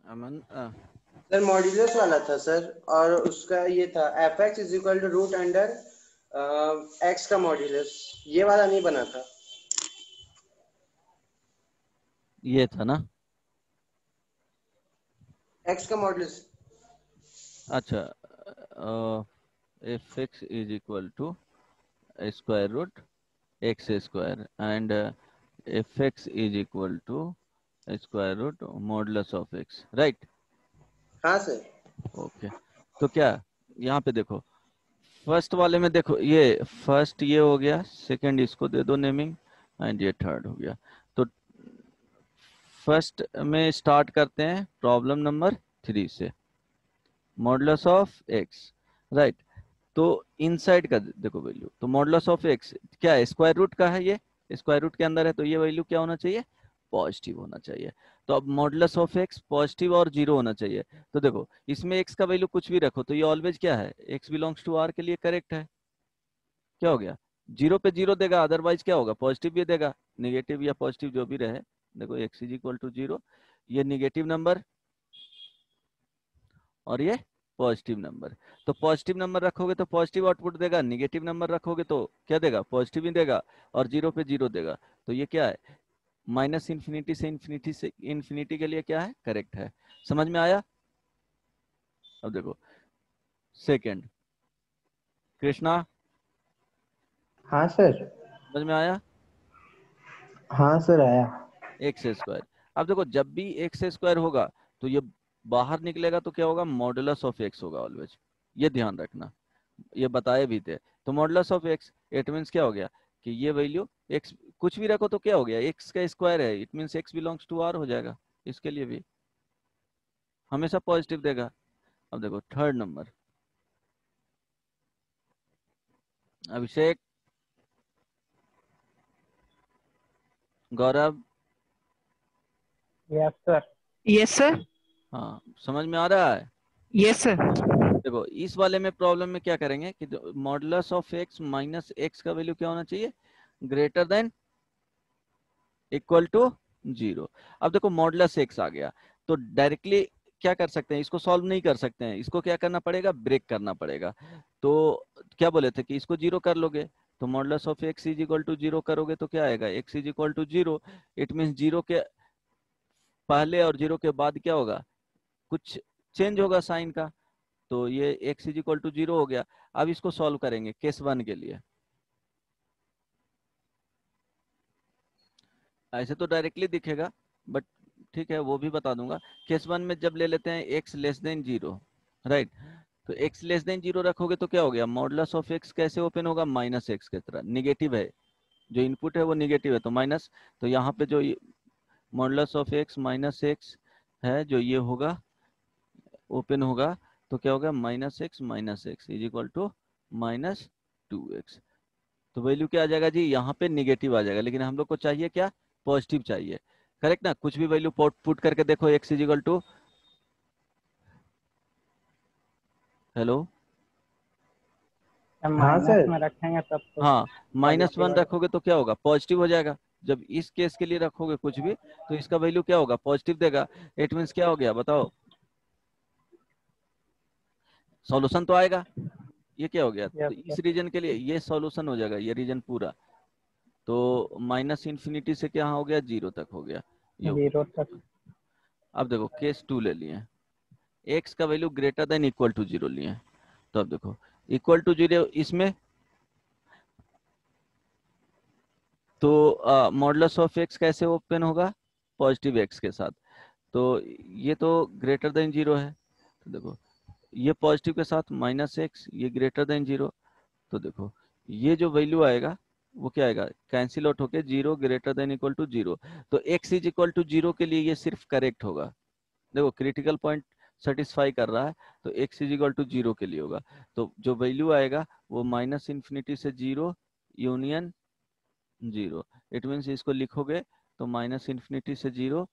अमन sir modulus वाला था sir, और उसका ये था f x is equal to root under x का मॉड्यूलस, ये वाला नहीं बना था। ये था ना? एक्स का मॉड्यूलस। अच्छा, f x is equal to square root x square and f x is equal to square root modulus of x, right? हाँ सर। ओके, तो क्या यहाँ पे देखो, फर्स्ट वाले में देखो, ये फर्स्ट ये हो गया, सेकंड इसको दे दो नेमिंग, एंड ये थर्ड हो गया। तो फर्स्ट में स्टार्ट करते हैं प्रॉब्लम नंबर 3 से, मॉडुलस ऑफ एक्स, राइट? तो इनसाइड का देखो वैल्यू, तो मॉडुलस ऑफ एक्स क्या है, स्क्वायर रूट का है, ये स्क्वायर रूट के अंदर है, तो ये वैल्यू क्या होना चाहिए, पॉजिटिव होना चाहिए। तो अब मॉडुलस ऑफ एक्स पॉजिटिव और जीरो होना चाहिए। तो देखो इसमें एक्स का वैल्यू कुछ भी रखो तो ये ऑलवेज क्या है, एक्स बिलोंग्स टू आर के लिए करेक्ट है। क्या हो गया, जीरो पे जीरो देगा, अदरवाइज क्या होगा, पॉजिटिव भी देगा, निगेटिव या पॉजिटिव जो भी रहे। देखो x is equal to zero, ये निगेटिव नंबर और ये पॉजिटिव नंबर। तो पॉजिटिव नंबर रखोगे तो पॉजिटिव आउटपुट देगा, निगेटिव नंबर रखोगे तो क्या देगा, पॉजिटिव ही देगा, और जीरो पे जीरो देगा। तो ये क्या है, माइनस इन्फिनिटी से इन्फिनिटी के लिए क्या है, करेक्ट है। समझ में आया? अब देखो सेकंड, कृष्णा, हाँ सर। समझ में आया? हाँ सर आया। X square. अब देखो जब भी एक्स स्क्वायर होगा तो ये बाहर निकलेगा तो क्या होगा, मॉडुलस ऑफ एक्स होगा ऑलवेज, ये ध्यान रखना, ये बताए भी थे। तो modulus of x, it means क्या हो गया कि ये वैल्यू एक्स कुछ भी रखो तो क्या हो गया, एक्स का स्क्वायर है, it means x belongs to R हो जाएगा, इसके लिए भी हमेशा पॉजिटिव देगा। अब देखो third number, Abhishek, Gaurav, yes sir. Yes sir. हाँ समझ में आ रहा है? Yes sir. देखो इस वाले में प्रॉब्लम में क्या करेंगे कि modulus of x minus x का वैल्यू क्या होना चाहिए, greater than equal to zero. अब देखो मॉडुलस एक्स आ गया तो डायरेक्टली क्या कर सकते हैं, इसको सॉल्व नहीं कर सकते हैं, इसको क्या करना पड़ेगा, ब्रेक करना पड़ेगा। तो क्या बोले थे कि इसको जीरो कर लोगे, तो modulus of x is equal to zero करोगे तो क्या आएगा, x is equal to zero, it mean zero के पहले और जीरो के बाद क्या होगा, कुछ चेंज होगा साइन का, तो ये x is equal to zero हो गया। अब इसको सॉल्व करेंगे केस वन के लिए, ऐसे तो डायरेक्टली दिखेगा बट ठीक है वो भी बता दूंगा। केस वन में जब ले लेते हैं x less than zero, right? तो एक्स लेस देन जीरो रखोगे तो क्या हो गया, मॉडुलस ऑफ एक्स कैसे ओपन होगा, माइनस एक्स की तरह, निगेटिव है, जो इनपुट है वो निगेटिव है तो माइनस। तो यहाँ पे जो modulus of x minus x है जो ये होगा, ओपन होगा, तो क्या होगा, minus x is equal to minus two x. तो वैल्यू क्या आ जाएगा जी, यहाँ पे निगेटिव आ जाएगा, लेकिन हम लोग को चाहिए क्या, पॉजिटिव चाहिए, करेक्ट ना? कुछ भी वैल्यू पुट करके देखो, x is equal to, hello, हाँ माइनस सर। में रखेंगे तब तो हाँ माइनस पॉजिटिव वन आ जाएगा। रखोगे तो क्या होगा, पॉजिटिव हो जाएगा। जब इस केस के लिए रखोगे कुछ भी तो इसका वैल्यू क्या होगा, पॉजिटिव देगा। इट मीन्स क्या हो गया बताओ, सॉल्यूशन तो आएगा। ये क्या हो गया, तो यस इस सर। रीजन के लिए ये सॉल्यूशन हो जाएगा, ये रीजन पूरा। तो माइनस इन्फिनिटी से क्या हो गया, जीरो तक हो गया, ये जीरो ऊपर तक। नीचे। अब देखो केस टू ले लिए, एक्स का value greater than equal to zero लिए। तो अब देखो इक्वल टू जीरो इसमें, तो मॉडुलस ऑफ एक्स कैसे ओपन होगा, पॉजिटिव एक्स के साथ। तो ये तो ग्रेटर देन जीरो है, तो देखो ये पॉजिटिव के साथ माइनस एक्स, ये ग्रेटर देन जीरो। तो देखो ये जो वैल्यू आएगा वो क्या आएगा, कैंसिल आउट होके zero greater than equal to zero. तो x is equal to zero के लिए ये सिर्फ करेक्ट होगा। देखो क्रिटिकल पॉइंट सेटिस्फाई कर रहा है, तो x is equal to zero के लिए होगा। तो जो वैल्यू आएगा वो माइनस इन्फिनिटी से zero union zero. It means इसको लिखोगे तो माइनस इन्फिनिटी से जीरो,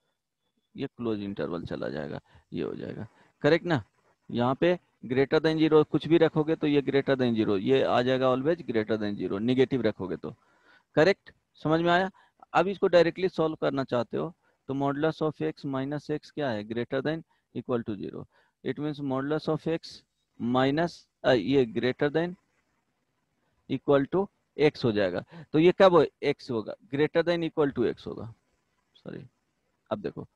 ये क्लोज इंटरवल चला जाएगा, ये हो जाएगा करेक्ट ना? यहाँ पे ग्रेटर देन जीरो कुछ भी रखोगे तो ये ग्रेटर देन जीरो, ये आ जाएगा always greater than zero, negative रखोगे तो, करेक्ट? समझ में आया? अब इसको डायरेक्टली सॉल्व करना चाहते हो तो modulus of x minus x क्या है, greater than equal to 0, it means modulus of x minus ये greater than equal to x हो जाएगा। तो ये कब x होगा? Greater than equal to x होगा, सॉरी। अब देखो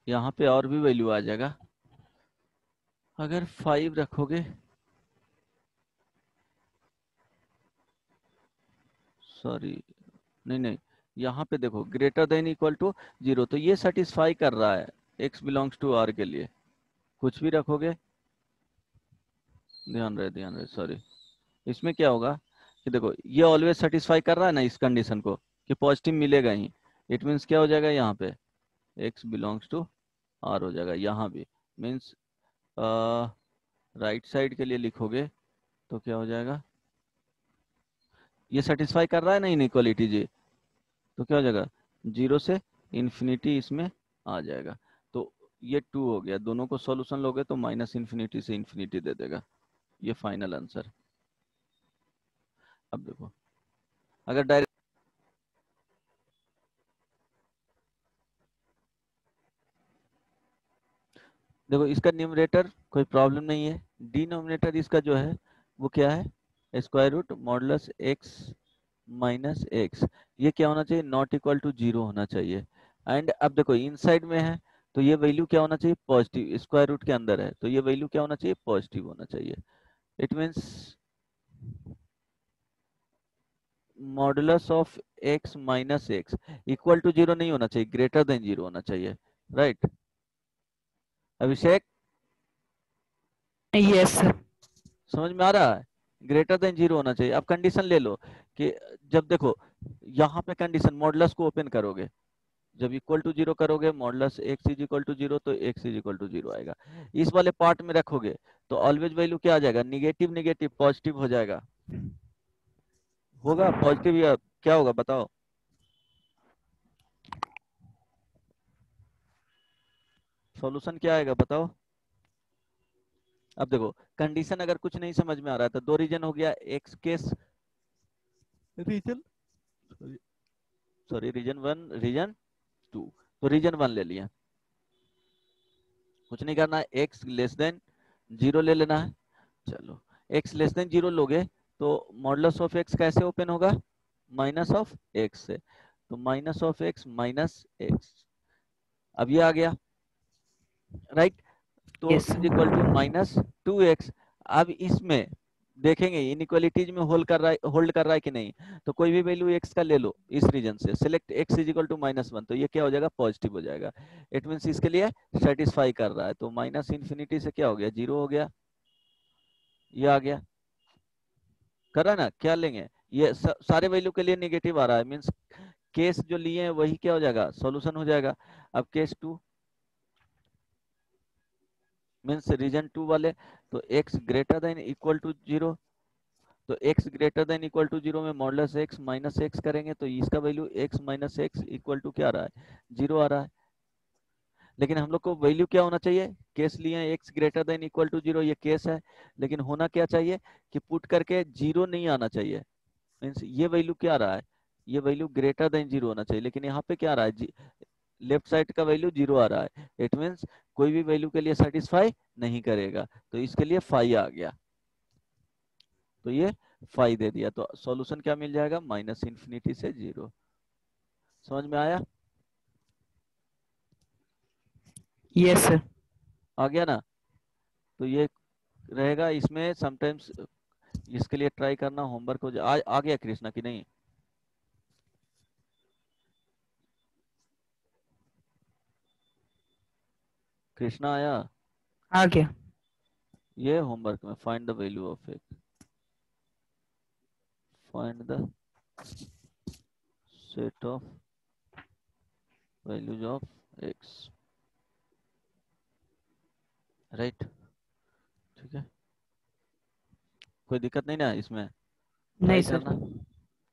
यहाँ पे और भी वैल्यू आ जाएगा। अगर 5 रखोगे, सॉरी नहीं नहीं, यहाँ पे देखो ग्रेटर देन इक्वल टू 0, तो ये सेटिस्फाई कर रहा है x बिलोंग्स टू r के लिए। कुछ भी रखोगे, ध्यान रहे सॉरी, इसमें क्या होगा कि देखो ये ऑलवेज सेटिस्फाई कर रहा है ना इस कंडीशन को कि पॉजिटिव मिलेगा ही। इट मीन्स क्या हो जाएगा यहाँ पे x बिलोंग्स टू r हो जाएगा। यहाँ भी मीन्स राइट साइड के लिए लिखोगे तो क्या हो जाएगा, ये सेटिस्फाई कर रहा है ना इनइक्वालिटी जी, तो क्या हो जाएगा 0 से इन्फिनिटी इसमें आ जाएगा। तो ये 2 हो गया, दोनों को सॉल्यूशन लोगे तो माइनस इन्फिनिटी से इन्फिनिटी दे देगा। ये फाइनल आंसर। अब देखो अगर डायरेक्ट देखो इसका न्यूमरेटर कोई प्रॉब्लम नहीं है, डिनोमिनेटर इसका जो है वो क्या है square root modulus x minus x. ये क्या होना चाहिए? नॉट इक्वल टू 0 होना चाहिए। एंड अब देखो इनसाइड में है तो ये वैल्यू क्या होना चाहिए? पॉजिटिव। स्क्वायर रूट के अंदर है तो ये वैल्यू क्या होना चाहिए? पॉजिटिव होना चाहिए। It means modulus of x minus x equal to 0 नहीं होना चाहिए, ग्रेटर देन 0 होना चाहिए, राइट अभिषेक? Yes sir. समझ में आ रहा है? ग्रेटर देन 0 होना चाहिए। अब कंडीशन ले लो कि जब देखो यहाँ पे कंडीशन मॉडुलस को ओपन करोगे, जब इक्वल टू 0 करोगे modulus x is equal to 0 तो एक्स इज इक्वल टू 0 आएगा। इस वाले पार्ट में रखोगे तो ऑलवेज वैल्यू क्या आ जाएगा? निगेटिव निगेटिव पॉजिटिव हो जाएगा। होगा पॉजिटिव या क्या होगा बताओ? सॉल्यूशन क्या आएगा बताओ? अब देखो कंडीशन अगर कुछ नहीं समझ में आ रहा है तो दो रीजन हो गया, x case region, sorry region 1 region 2। तो रीजन 1 ले लिया, कुछ नहीं करना है, एक्स लेस देन 0 ले लेना है। चलो एक्स लेस देन 0 लोगे तो मॉडुलस ऑफ एक्स कैसे ओपन होगा? माइनस ऑफ एक्स से। तो minus of x minus x, अब ये आ गया राइट। तो yes is equal to minus 2x। अब इसमें देखेंगे इनइक्वालिटीज में होल्ड कर रहा है कि नहीं। तो कोई भी वैल्यू x का ले लो इस रीजन से, select x is equal to -1, तो ये क्या हो जाएगा? पॉजिटिव हो जाएगा। इट मीन्स इसके लिए सेटिस्फाई कर रहा है। तो माइनस इन्फिनिटी से क्या हो गया? 0 हो गया, ये आ गया। कर रहा है ना? क्या लेंगे? ये सारे वैल्यू के लिए नेगेटिव आ रहा है, मीन्स केस जो लिए हैं वही क्या हो जाएगा? सॉल्यूशन हो जाएगा। अब केस 2 मीन्स रीजन 2 वाले, तो x greater than equal to 0, तो x greater than equal to 0 में मॉडुलस x माइनस एक्स करेंगे तो इसका value x minus x equal to क्या आ रहा है? 0 आ रहा है। लेकिन हम लोग को वैल्यू क्या होना चाहिए? केस लिए x greater than equal to 0, ये केस है, लेकिन होना क्या चाहिए कि पुट करके 0 नहीं आना चाहिए। मीन्स ये वैल्यू क्या आ रहा है? ये वैल्यू ग्रेटर देन 0 होना चाहिए, लेकिन यहाँ पे क्या आ रहा है? लेफ्ट साइड का वैल्यू 0 आ रहा है। इट मीन्स कोई भी वैल्यू के लिए सेटिस्फाई नहीं करेगा, तो इसके लिए 5 आ गया, तो ये 5 दे दिया। तो सॉल्यूशन क्या मिल जाएगा? माइनस इन्फिनिटी से 0। समझ में आया? Yes sir. आ गया ना? तो ये रहेगा इसमें। समटाइम्स इसके लिए ट्राई करना, होमवर्क हो जाए। आ गया कृष्णा की नहीं? कृष्णा आया? आ गया। ये होमवर्क में find the value of x, find the set of values of x, right? ठीक है, कोई दिक्कत नहीं ना इसमें? नहीं ट्राई सर। करना।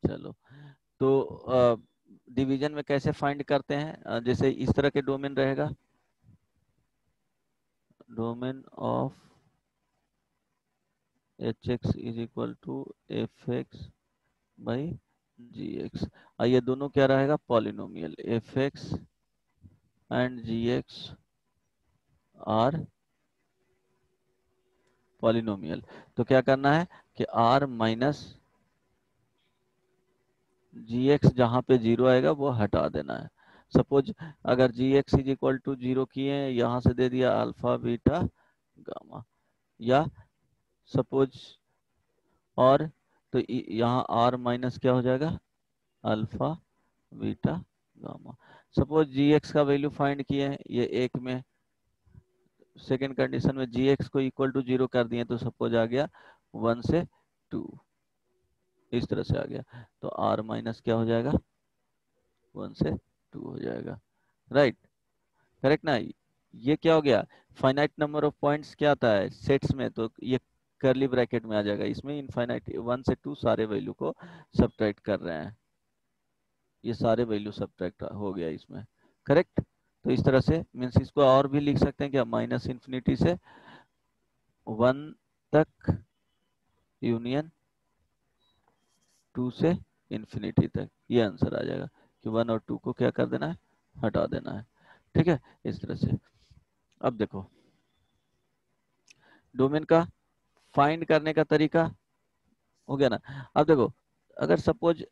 चलो तो डिवीजन में कैसे फाइंड करते हैं? जैसे इस तरह के डोमेन रहेगा, domain of h x is equal to f x by g x. ये दोनों क्या रहेगा, polynomial. F x and g x are polynomial. तो क्या करना है कि आर माइनस जी एक्स जहाँ पे जीरो आएगा वो हटा देना है। सपोज अगर g x is equal to zero किए, यहाँ से दे दिया अल्फा बीटा गामा, या सपोज और, तो यहाँ आर माइनस क्या हो जाएगा, alpha beta gamma. Suppose g x का वैल्यू फाइंड किए हैं ये एक में, सेकेंड कंडीशन में जी एक्स को इक्वल टू जीरो कर दिए, तो सपोज आ गया 1 से 2, इस तरह से आ गया। तो आर माइनस क्या हो जाएगा, 1 से 2 हो जाएगा। राइट, करेक्ट ना। ये क्या हो गया, फाइनाइट नंबर ऑफ पॉइंट्स क्या आता है सेट्स में, तो ये करली ब्रैकेट में आ जाएगा। इसमें इनफाइनाइट 1 से 2 सारे वैल्यू को सब्ट्रैक्ट कर रहे हैं, ये सारे वैल्यू सब्ट्रैक्ट हो गया इसमें। करेक्ट। तो इस तरह से मीन्स इसको और भी लिख सकते हैं क्या, माइनस इन्फिनिटी से 1 तक यूनियन 2 से इन्फिनिटी तक, ये आंसर आ जाएगा कि 1 और 2 को क्या कर देना है, हटा देना है। ठीक है, इस तरह से। अब देखो डोमेन का फाइंड करने का तरीका हो गया ना। अब देखो अगर सपोज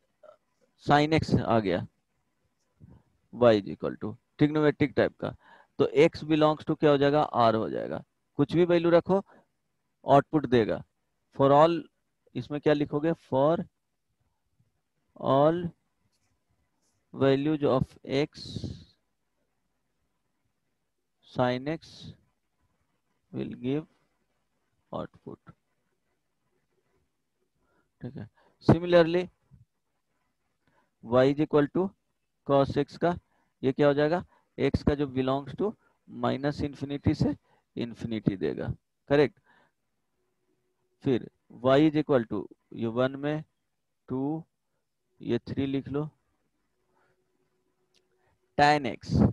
साइन एक्स आ गया, y is equal to trigonometric type का, तो एक्स बिलोंग्स टू क्या हो जाएगा, आर हो जाएगा। कुछ भी वैल्यू रखो आउटपुट देगा। फॉर ऑल, इसमें क्या लिखोगे, for all values of x sine x will give output. ठीक है, similarly y is equal to cos x का, ये क्या हो जाएगा, एक्स का जो बिलोंग्स टू माइनस इन्फिनिटी से इन्फिनिटी देगा। करेक्ट। फिर y इज इक्वल टू ये 1 में 2, ये 3 लिख लो, tan x,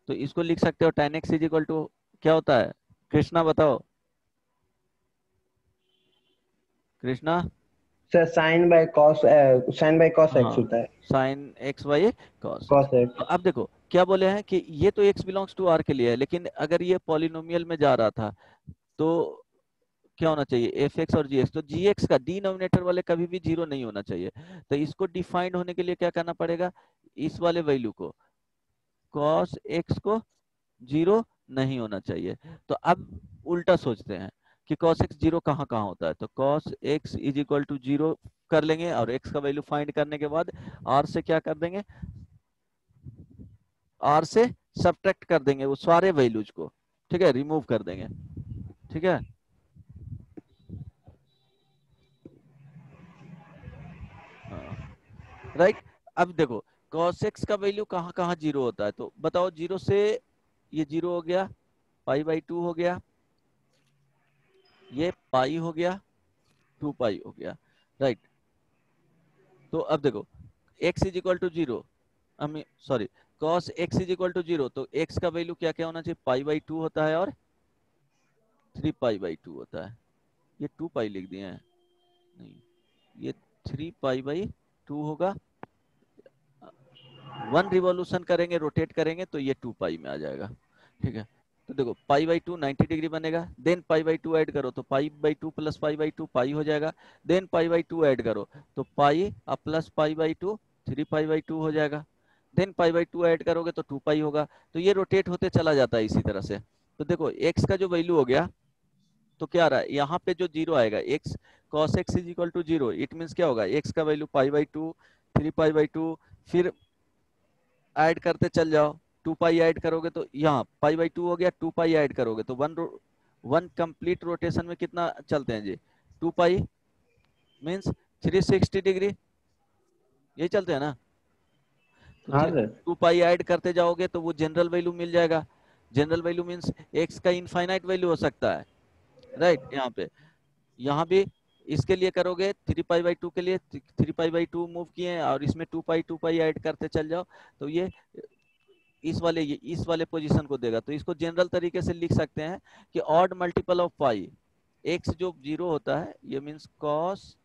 तो इसको लिख सकते हो tan x is equal to क्या होता है, कृष्णा बताओ, Krishna. Sir sine by cos x हाँ, होता है। Sine x by cos x. Cos तो एक्स। अब देखो क्या बोले हैं कि ये तो x बिलोंग्स टू r के लिए है, लेकिन अगर ये पॉलिनोमियल में जा रहा था तो क्या होना चाहिए, एफ एक्स और जी एक्स। तो जी एक्स का डिनोमिनेटर वाले कभी भी जीरो नहीं होना चाहिए। तो इसको डिफाइंड होने के लिए क्या करना पड़ेगा, इस वाले वैल्यू को कॉस एक्स को जीरो नहीं होना चाहिए। तो अब उल्टा सोचते हैं कि cos x जीरो कहाँ कहाँ होता है, तो cos x is equal to zero कर लेंगे, और x का वैल्यू फाइंड करने के बाद r से क्या कर देंगे, r से सब्ट्रैक्ट कर देंगे वो सारे वैल्यूज को। ठीक है, रिमूव कर देंगे। ठीक है, राइट। अब देखो cos x का वैल्यू कहाँ कहाँ जीरो होता है, तो बताओ, जीरो से ये जीरो हो गया, पाई बाई 2 हो गया, ये पाई हो गया, 2 पाई हो गया। राइट। तो अब देखो x is equal to zero, sorry, cos x is equal to zero, तो x का वैल्यू क्या क्या होना चाहिए, पाई बाई 2 होता है और 3 पाई बाई 2 होता है। ये 2 पाई लिख दिए हैं, नहीं, ये 3 पाई बाई 2 होगा। 1 रिवॉल्यूशन करेंगे, रोटेट करेंगे, तो ये 2 पाई में आ जाएगा। ठीक है, तो देखो पाई बाई 2 90 डिग्री बनेगा, देन पाई बाई 2 ऐड करो तो पाई बाई 2 प्लस पाई बाई 2 पाई हो जाएगा, देन पाई बाई 2 ऐड करो तो pi plus pi by 2 3 pi by 2 हो जाएगा, देन पाई बाई 2 ऐड करोगे तो 2 पाई होगा। तो ये रोटेट होते चला जाता है इसी तरह से। तो देखो एक्स का जो वैल्यू हो गया, तो क्या आ रहा है यहाँ पे जो जीरो आएगा, x cos x is equal to zero, it means क्या होगा, एक्स का value pi by 2 3 pi by 2, फिर ऐड करते चल जाओ, 2 पाई ऐड करोगे तो यहाँ पाई बाई 2 हो गया, 2 पाई ऐड करोगे तो वन कंप्लीट रोटेशन में कितना चलते हैं जी, 2 पाई मीन्स 360 डिग्री, यही चलते हैं ना। तो हाँ सर। 2 पाई ऐड करते जाओगे तो वो जनरल वैल्यू मिल जाएगा। जनरल वैल्यू मीन्स एक्स का इनफाइनाइट वैल्यू हो सकता है। राइट, यहाँ भी इसके लिए करोगे 3 पाई बाई 2 के लिए 3 पाई बाई 2 मूव किए, और इसमें 2 पाई ऐड करते चल जाओ, तो ये इस वाले पोजीशन को देगा। तो इसको जनरल तरीके से लिख सकते हैं कि odd multiple of pi, x जो 0 होता है ये मीन्स कॉस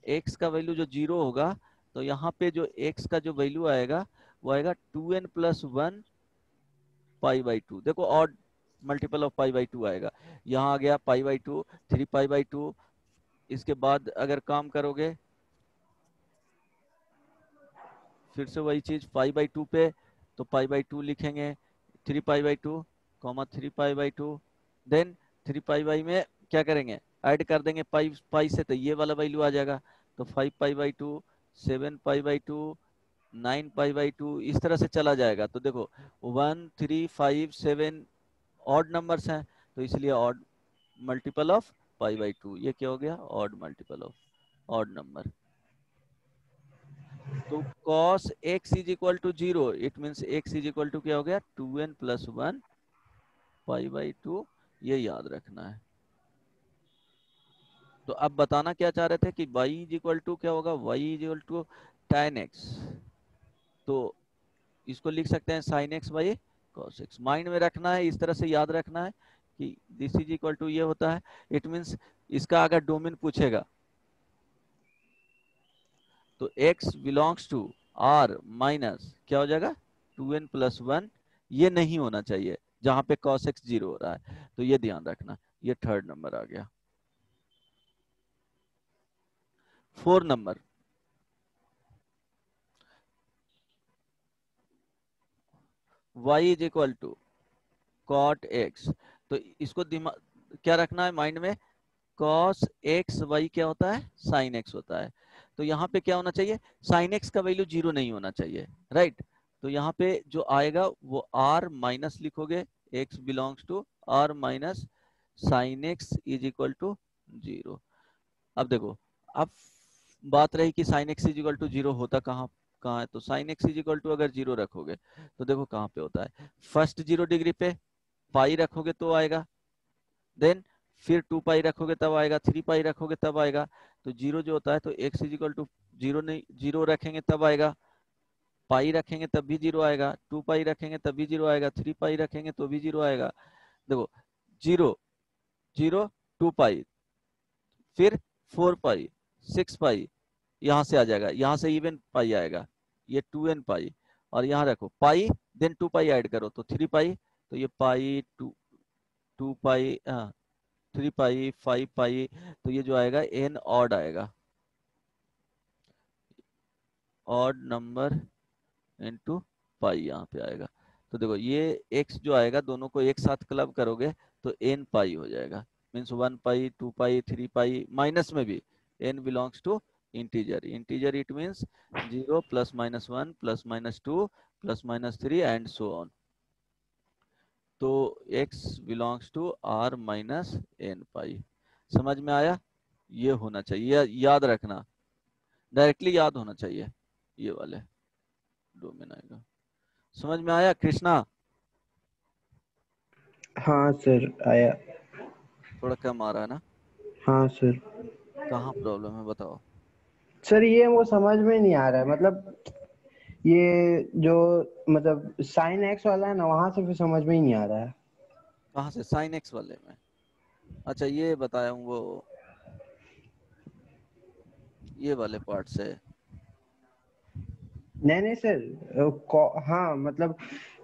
x का वैल्यू जो 0 होगा, तो यहाँ पे जो x का जो वैल्यू आएगा वो आएगा 2n+1 π/2। देखो ऑड मल्टीपल ऑफ π/2 आएगा, यहाँ आ गया π/2, 3π/2। इसके बाद अगर काम करोगे फिर से वही चीज π/2 पे, तो π/2 लिखेंगे, 3π/2 कॉमा 3π/2। देन 3π में क्या करेंगे, ऐड कर देंगे पाई से, तो ये वाला वैल्यू आ जाएगा। तो 5π/2, 7π/2, 9π/2, इस तरह से चला जाएगा। तो देखो 1, 3, 5, 7 ऑड नंबर्स हैं, तो इसलिए ऑड मल्टीपल ऑफ π/2, ये क्या हो गया, odd multiple of odd number. तो cos x is equal to 0, it means x is equal to क्या हो गया, 2n+1 π/2, ये याद रखना है। तो अब बताना क्या चाह रहे थे कि y इज इक्वल टू क्या होगा, y is equal to tan x, तो इसको लिख सकते हैं sin x by cos x। Mind में रखना है, इस तरह से याद रखना है कि दिस इज इक्वल टू ये होता है। इट मीन्स इसका अगर डोमेन पूछेगा तो x belongs to r minus क्या हो जाएगा, 2n+1, ये नहीं होना चाहिए जहां पे cos x 0 हो रहा है, तो ये ध्यान रखना। ये थर्ड नंबर आ गया। 4 number, y is equal to cot x, तो इसको दिमाग क्या रखना है माइंड में, cos x y क्या होता है, sin x होता है। तो यहाँ पे क्या होना चाहिए, sin x का वैल्यू 0 नहीं होना चाहिए, राइट। तो यहाँ पे जो आएगा वो r माइनस लिखोगे, x belongs to r minus sin x is equal to 0। अब देखो, अब बात रही कि sin x is equal to 0 होता कहाँ कहाँ है, तो sin x is equal to अगर 0 रखोगे तो देखो कहाँ पे होता है, फर्स्ट 0 डिग्री पे पाई रखोगे तो आएगा, देन फिर 2π रखोगे तब आएगा, 3π रखोगे तब आएगा। तो 0 जो होता है, तो x इज इक्वल टू 0 नहीं, 0 रखेंगे तब आएगा, पाई रखेंगे तब भी 0 आएगा, 2π रखेंगे तब भी 0 आएगा, 3π रखेंगे तो भी 0 आएगा। देखो 0 0 2π, फिर 4π 6π, यहाँ से आ जाएगा, यहाँ से इवन पाई आएगा, ये 2n π, और यहाँ रखो पाई, देन 2π ऐड करो तो 3π, तो ये पाई 2π 3π 5π, तो ये जो आएगा n ऑड आएगा, ऑड नंबर इनटू पाई यहाँ पे आएगा। तो देखो ये x जो आएगा, दोनों को एक साथ क्लब करोगे तो n पाई हो जाएगा, मीन्स 1π 2π 3π, माइनस में भी n belongs to integer, integer it means 0 +-1 +-2 +-3 and so on. तो x belongs to r minus n pi. समझ में आया, ये होना चाहिए, याद रखना, डायरेक्टली याद होना चाहिए, ये वाले डोमेन आएगा। समझ में आया कृष्णा? हाँ सर आया। थोड़ा कम आ रहा है ना? हाँ सर। कहाँ प्रॉब्लम है बताओ। सर ये वो समझ में नहीं आ रहा है, मतलब ये जो मतलब साइन एक्स वाला है ना, वहां से फिर समझ में ही नहीं आ रहा है। कहाँ से, साइन एक्स वाले में? अच्छा ये बताया हूँ, वो ये वाले पार्ट से। नहीं नहीं सर, हाँ मतलब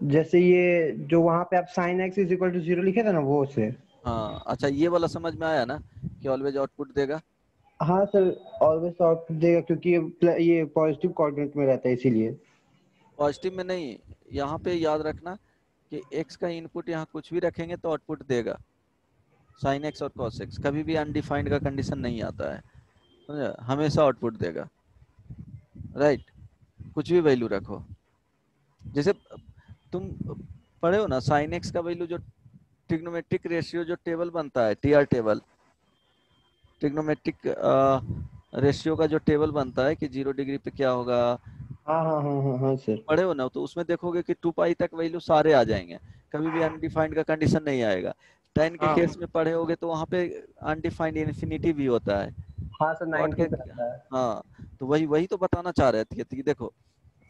जैसे ये जो वहां पे आप sine x is equal to 0 लिखे थे ना, वो से। हाँ अच्छा, ये वाला समझ में आया ना कि ऑलवेज आउटपुट देगा। हाँ सर, ऑलवेज आउटपुट देगा क्योंकि ये पॉजिटिव कोऑर्डिनेट में रहता है इसीलिए। पॉजिटिव में नहीं, यहाँ पे याद रखना कि x का इनपुट यहाँ कुछ भी रखेंगे तो आउटपुट देगा, साइन एक्स और कॉस एक्स, कभी भी अनडिफाइंड का कंडीशन नहीं आता है, समझा, हमेशा आउटपुट देगा, राइट। कुछ भी वैल्यू रखो, जैसे तुम पढ़े हो ना, साइन एक्स का वैल्यू जो ट्रिग्नोमेट्रिक रेशियो जो टेबल बनता है, टीआर टेबल, ट्रिग्नोमेट्रिक रेशियो का जो टेबल बनता है कि 0 डिग्री पे क्या होगा, हाँ हाँ हाँ हाँ हाँ सर। पढ़े हो ना, तो उसमें देखोगे कि 2π तक वैल्यू सारे आ जाएंगे, कभी भी अनडिफाइंड का कंडीशन नहीं आएगा। 10 के हाँ केस में पढ़े होगे तो वहां पे अनडिफाइंड इन्फिनिटी भी होता है। हाँ सर, कॉट 90 के, पे आता है। हाँ, तो वही वही तो बताना चाह रहे थे कि देखो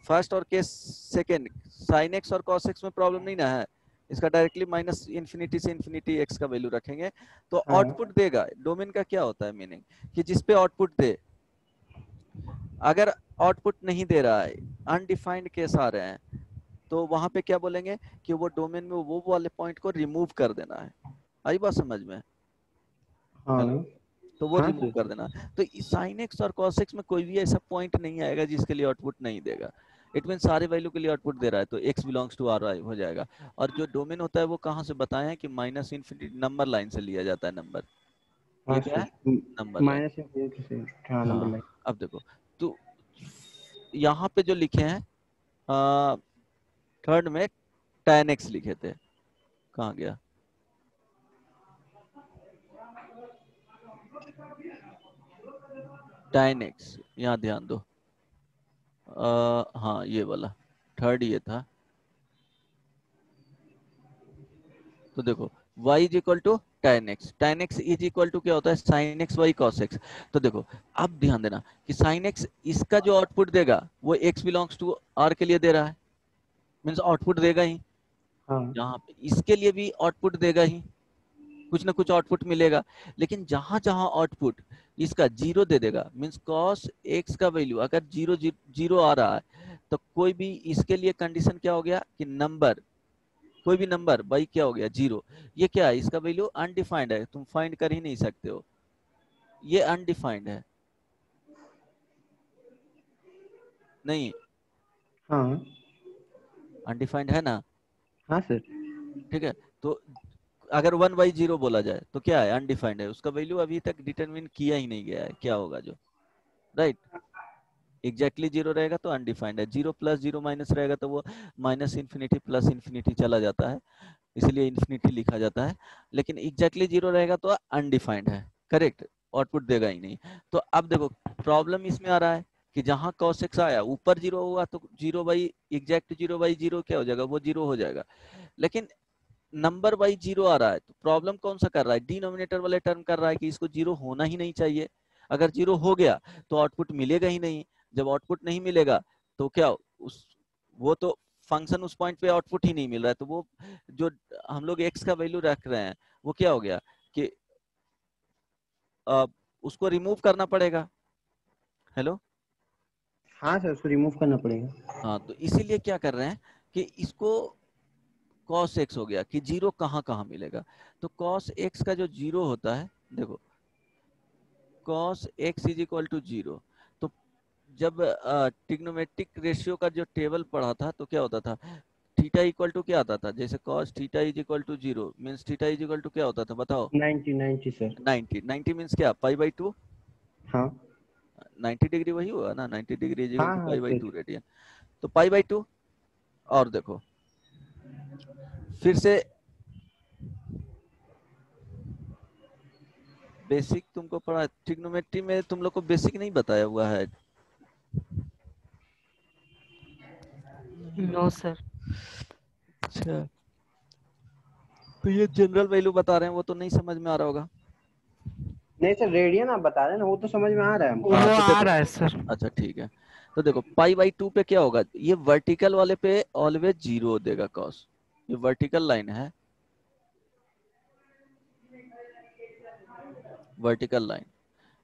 फर्स्ट और केस सेकेंड, साइन एक्स और कॉस एक्स में प्रॉब्लम नहीं ना है, इसका डायरेक्टली माइनस इन्फिनिटी से इन्फिनिटी एक्स का वैल्यू रखेंगे तो हाँ। आउटपुट देगा। डोमेन का क्या होता है मीनिंग कि जिसपे आउटपुट दे। अगर आउटपुट नहीं दे रहा है, अनडिफाइंड केस आ रहे हैं, तो वहां पे क्या बोलेंगे कि वो डोमेन में वो वाले पॉइंट को रिमूव कर देना है। आई बात समझ में? हाँ। हेलो, तो वो हाँ रिमूव सर। कर देना। तो साइन एक्स और कॉस एक्स में कोई भी ऐसा पॉइंट नहीं आएगा जिसके लिए आउटपुट नहीं देगा। इट मीन सारे वैल्यू के लिए आउटपुट दे रहा है, तो x बिलोंग्स टू आर हो जाएगा। और जो डोमेन होता है वो कहाँ से बताए हैं कि माइनस इन्फिनिटी नंबर लाइन से लिया जाता है। नंबर, ये हाँ क्या सर। है? Number line. माइनस इन्फिनिटी से, हाँ नंबर हाँ, लाइन। अब देखो, तो यहाँ पे जो लिखे हैं थर्ड में tan x लिखे थे, कहाँ गया? tan x, यहाँ ध्यान दो। हाँ, ये वाला थर्ड ये था। तो देखो y is equal to tan x is equal to क्या होता है? sin x y cos x। तो देखो अब ध्यान देना कि sin x इसका जो आउटपुट देगा वो x बिलोंग्स टू r के लिए दे रहा है, मीन्स आउटपुट देगा ही। हाँ। यहाँ पे इसके लिए भी आउटपुट देगा ही, कुछ ना कुछ आउटपुट मिलेगा। लेकिन जहां जहां आउटपुट इसका जीरो दे देगा, मीन्स cos x का वैल्यू अगर जीरो जीरो आ रहा है, तो कोई भी इसके लिए कंडीशन क्या हो गया कि नंबर, कोई भी नंबर बाई क्या हो गया? जीरो। ये क्या है? इसका वैल्यू अनडिफाइंड है, तुम फाइंड कर ही नहीं सकते हो, ये अनडिफाइंड है। नहीं, हाँ। अनडिफाइंड है ना? हाँ सर। ठीक है, तो अगर 1/0 बोला जाए तो क्या है? अनडिफाइंड है, उसका वैल्यू अभी तक डिटरमिन किया ही नहीं गया है क्या होगा जो, राइट? एग्जैक्टली जीरो रहेगा तो अनडिफाइंड है, जीरो प्लस जीरो माइनस रहेगा तो वो माइनस इन्फिनिटी प्लस इन्फिनिटी चला जाता है, इसलिए इन्फिनिटी लिखा जाता है। लेकिन एग्जैक्टली जीरो रहेगा तो अनडिफाइंड है, करेक्ट, आउटपुट देगा ही नहीं। तो अब देखो प्रॉब्लम इसमें आ रहा है कि जहां cos x आया ऊपर जीरो होगा तो zero by exact zero by zero क्या हो जाएगा? वो जीरो हो जाएगा। लेकिन नंबर बाई जीरो आ रहा है तो प्रॉब्लम कौन सा कर रहा है? डिनोमिनेटर वाले टर्म कर रहा है कि इसको जीरो होना ही नहीं चाहिए। अगर जीरो हो गया तो आउटपुट मिलेगा ही नहीं। जब आउटपुट नहीं मिलेगा तो क्या उस, वो तो फंक्शन उस पॉइंट पे आउटपुट ही नहीं मिल रहा है, तो वो जो हम लोग x का वैल्यू रख रहे हैं वो क्या हो गया कि उसको रिमूव करना पड़ेगा। हेलो, हाँ सर, उसको रिमूव करना पड़ेगा। हाँ, तो इसीलिए क्या कर रहे हैं कि इसको cos x हो गया कि जीरो कहाँ कहाँ मिलेगा। तो cos x का जो जीरो होता है, देखो cos x is equal to zero. तो जब ट्रिग्नोमेट्रिक रेशियो का जो टेबल पढ़ा था तो क्या होता था? थीटा इक्वल टू क्या आता था? जैसे cos theta is equal to zero means theta is equal to क्या होता था बताओ? 90 सर। 90 मीन्स क्या? π/2। हाँ। 90 डिग्री वही हुआ ना, 90 डिग्री इज इक्वल हाँ टू हाँ π/2 सर। रेडियन। तो π/2। और देखो फिर से बेसिक तुमको पढ़ा, ट्रिग्नोमेट्री में तुम लोग को बेसिक नहीं बताया हुआ है? No sir. अच्छा, तो ये जनरल वैल्यू बता रहे हैं, वो तो नहीं समझ में आ रहा होगा। नहीं सर, रेडियन आप बता रहे हैं ना, वो तो समझ में आ रहा है हमको। वो हाँ, तो आ देखो, रहा है सर। अच्छा ठीक है, तो देखो π/2 पे क्या होगा? ये वर्टिकल वाले पे ऑलवेज जीरो देगा कॉस, ये वर्टिकल लाइन है, वर्टिकल लाइन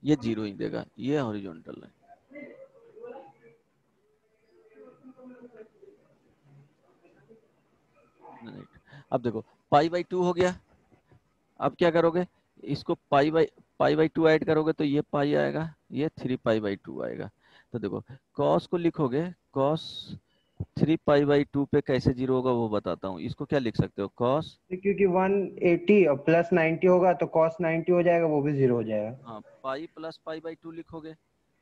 ये जीरो ही देगा, ये हॉरिजॉन्टल लाइन। राइट, अब देखो π/2 हो गया। अब क्या करोगे? इसको π/2 ऐड करोगे तो ये पाई आएगा, ये 3π/2 आएगा। तो देखो कॉस को लिखोगे, कॉस 3π/2 पे कैसे जीरो होगा वो बताता हूँ। इसको क्या लिख सकते हो? कॉस, क्योंकि 180 और प्लस 90 होगा तो cos 90 हो जाएगा, वो भी जीरो हो जाएगा। हाँ, पाई प्लस π/2 लिखोगे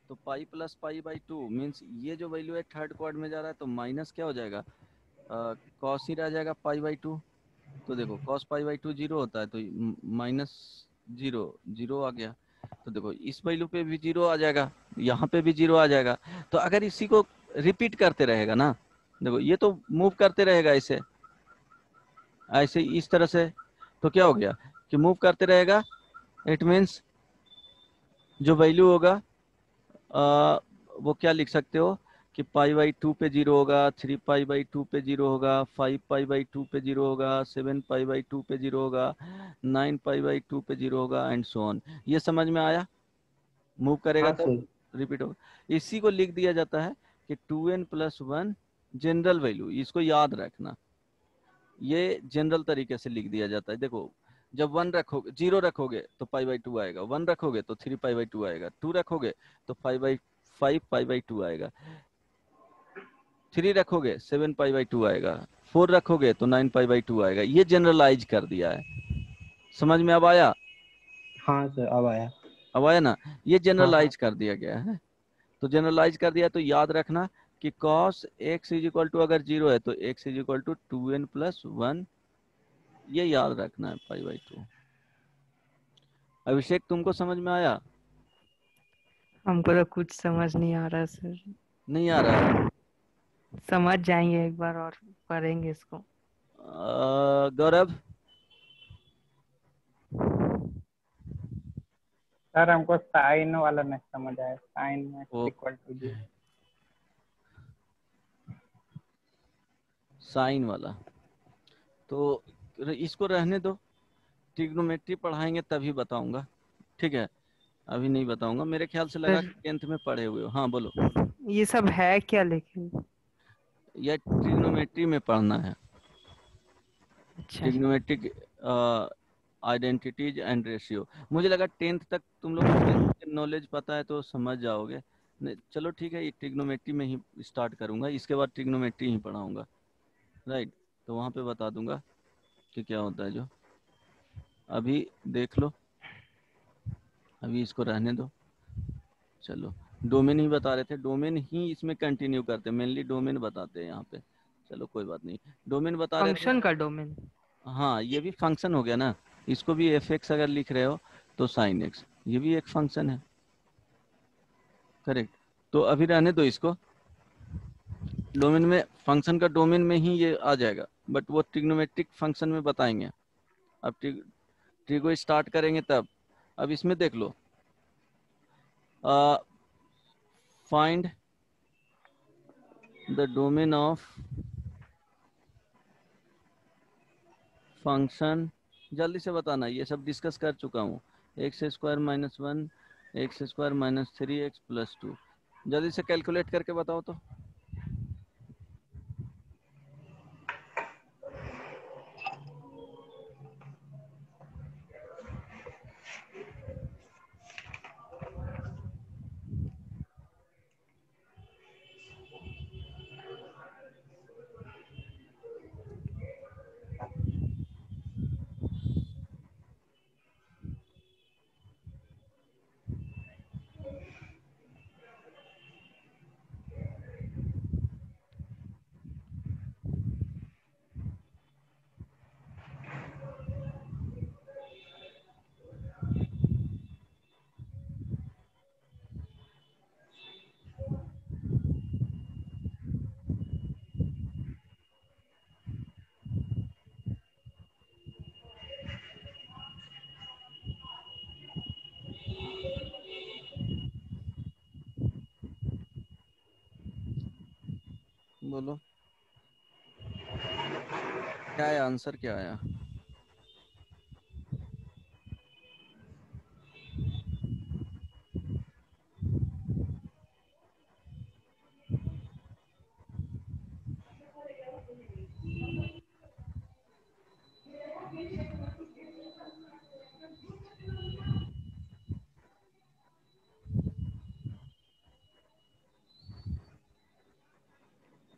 तो पाई प्लस π/2 मीन्स ये जो वैल्यू है थर्ड क्वाड्रेंट में जा रहा है तो माइनस क्या हो जाएगा? कॉस ही रह जाएगा π/2। तो देखो cos π/2 जीरो होता है तो माइनस जीरो, जीरो आ गया। तो देखो इस वैल्यू पे भी जीरो आ जाएगा, यहाँ पे भी जीरो आ जाएगा। तो अगर इसी को रिपीट करते रहेगा ना, देखो ये तो मूव करते रहेगा ऐसे ऐसे इस तरह से, तो क्या हो गया कि मूव करते रहेगा। इट मीन्स जो वैल्यू होगा वो क्या लिख सकते हो कि पाई बाई 2 पे 0 होगा, 3 पाई बाई 2 पे 0 होगा, 5 पाई बाई 2 पे 0 होगा, 7 पाई बाई 2 पे 0 होगा, 9 पाई बाई 2 पे 0 होगा एंड सो ऑन। ये समझ में आया? मूव करेगा हाँ तो सर। रिपीट होगा। इसी को लिख दिया जाता है कि 2n+1 जनरल वैल्यू, इसको याद रखना। ये जनरल तरीके से लिख दिया जाता है। देखो, जब 1 रखोगे, 0 रखोगे तो पाई बाई 2 आएगा, 1 रखोगे तो 3 पाई बाई 2 आएगा, 2 रखोगे तो 5 पाई बाई 2 आएगा, 3 रखोगे 7 पाई बाई 2 आएगा, 4 रखोगे तो 9 पाई बाई 2 आएगा। ये जनरलाइज कर दिया है। समझ में अब आया? हाँ सर, अब आया। अब आया ना? ये हाँ। जनरलाइज कर दिया गया है। तो जनरलाइज कर दिया तो याद रखना कि cos x is equal to, अगर 0 है तो x is equal to 2n+1, ये याद रखना है, पाई बाई 2। अभिषेक, तुमको समझ में आया? हमको तो कुछ समझ नहीं आ रहा सर। नहीं आ रहा है? समझ जाएंगे एक बार और पढ़ेंगे इसको। गौरव? सर हमको साइन वाला नहीं समझ आया, साइन ओ, इक्वल टू 0। साइन वाला तो इसको रहने दो, ट्रिग्नोमेट्री पढ़ाएंगे तभी बताऊंगा, ठीक है? अभी नहीं बताऊंगा। मेरे ख्याल से लगा सर कि 10th में पढ़े हुए हो। हाँ बोलो। ये सब है क्या लेकिन? यह ट्रिग्नोमेट्री में पढ़ना है, अच्छा। Trigonometric identities and ratio. मुझे लगा 10th तक तुम लोग को नॉलेज पता है तो समझ जाओगे। नहीं, चलो ठीक है, ये ट्रिग्नोमेट्री में ही स्टार्ट करूंगा, इसके बाद ट्रिग्नोमेट्री ही पढ़ाऊंगा, राइट? तो वहाँ पे बता दूंगा कि क्या होता है। जो अभी देख लो, अभी इसको रहने दो। चलो, डोमेन ही बता रहे थे, डोमेन ही इसमें कंटिन्यू करते, मेनली डोमेन बताते हैं यहाँ पे। चलो कोई बात नहीं, डोमेन बता रहे थे। फंक्शन का डोमेन। हाँ, ये भी फंक्शन हो गया ना। इसको भी एफ एक्स अगर लिख रहे हो तो साइन एक्स, ये भी एक फंक्शन है, करेक्ट? तो अभी रहने दो इसको, डोमेन में, फंक्शन का डोमेन में ही ये आ जाएगा, बट वो ट्रिग्नोमेट्रिक फंक्शन में बताएंगे। अब ट्रिगो स्टार्ट करेंगे तब। अब इसमें देख लो, find the domain of function. जल्दी से बताना, ये सब डिस्कस कर चुका हूँ। x² - 1, x² - 3x + 2। जल्दी से कैलकुलेट करके बताओ तो। बोलो क्या आया, आंसर क्या आया?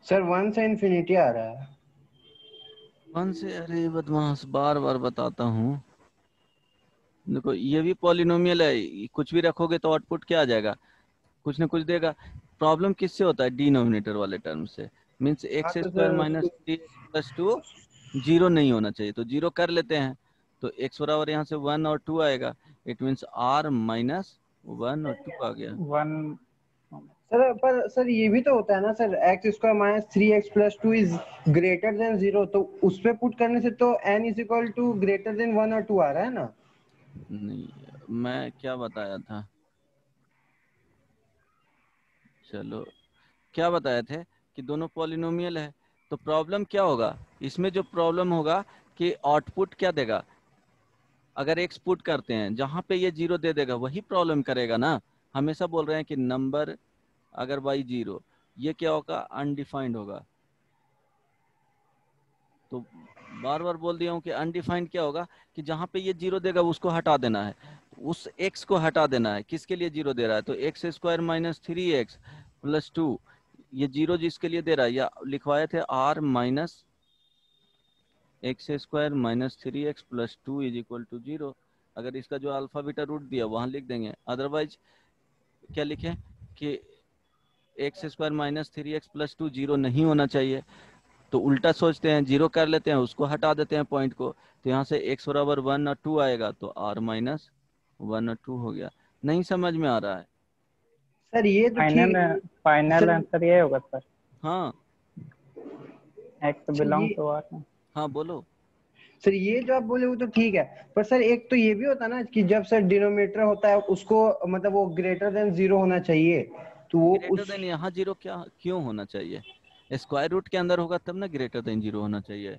सर 1 से इन्फिनिटी आ रहा है। 1 से? अरे बदमाश, बार बार बताता हूँ। देखो, ये भी पॉलिनोमियल है, कुछ भी रखोगे तो आउटपुट क्या आ जाएगा, कुछ ना कुछ देगा। प्रॉब्लम किससे होता है? डिनोमिनेटर वाले टर्म से। मीन्स हाँ एक्स तो square sir minus 3x + 2 zero नहीं होना चाहिए, तो जीरो कर लेते हैं। तो x बराबर यहाँ से 1 और 2 आएगा। इट मीन्स r - 1 और 2 आ गया। 1। सर, पर सर ये भी तो होता है ना sir, x² - 3x + 2 is greater than 0, तो उस पे पुट करने से तो n is equal to greater than 1 और 2 आ रहा है ना। नहीं, मैं क्या बताया था? चलो क्या बताए थे कि दोनों पॉलिनोमियल है। तो प्रॉब्लम क्या होगा इसमें, जो प्रॉब्लम होगा कि आउटपुट क्या देगा, अगर एक्स पुट करते हैं जहां पे ये जीरो दे देगा वही प्रॉब्लम करेगा ना। हमेशा बोल रहे हैं कि नंबर अगर बाई जीरो, ये क्या होगा, अनडिफाइंड होगा। तो बार बार बोल दिया हूँ कि अनडिफाइंड क्या होगा कि जहां पे ये जीरो देगा उसको हटा देना है, उस एक्स को हटा देना है। किसके लिए जीरो दे रहा है, तो x square minus 3x plus 2, ये जीरो जिसके लिए दे रहा है, या लिखवाए थे r minus x square minus 3x plus 2 is equal to 0। अगर इसका जो अल्फा बीटा रूट दिया वहां लिख देंगे, अदरवाइज क्या लिखें कि x square minus 3x plus 2 zero नहीं होना चाहिए। तो उल्टा सोचते हैं, जीरो कर लेते हैं, उसको हटा देते हैं पॉइंट को, तो यहाँ से x बराबर 1 और 2 आएगा, तो r माइनस 1 और 2 हो गया। नहीं समझ में आ रहा है? सर ये तो ठीक है फाइनल सर। आंसर ये होगा सर, हाँ एक्स अच्छा, बिलोंग ये टू आर। हाँ बोलो। सर ये जो आप बोले वो तो ठीक है, पर सर एक तो ये भी होता है ना कि जब सर डिनोमिनेटर होता है उसको मतलब वो ग्रेटर देन जीरो होना चाहिए, तो वो ग्रेटर उस देन यहाँ जीरो क्या क्यों होना चाहिए, स्क्वायर रूट के अंदर होगा तब ना ग्रेटर देन जीरो होना चाहिए।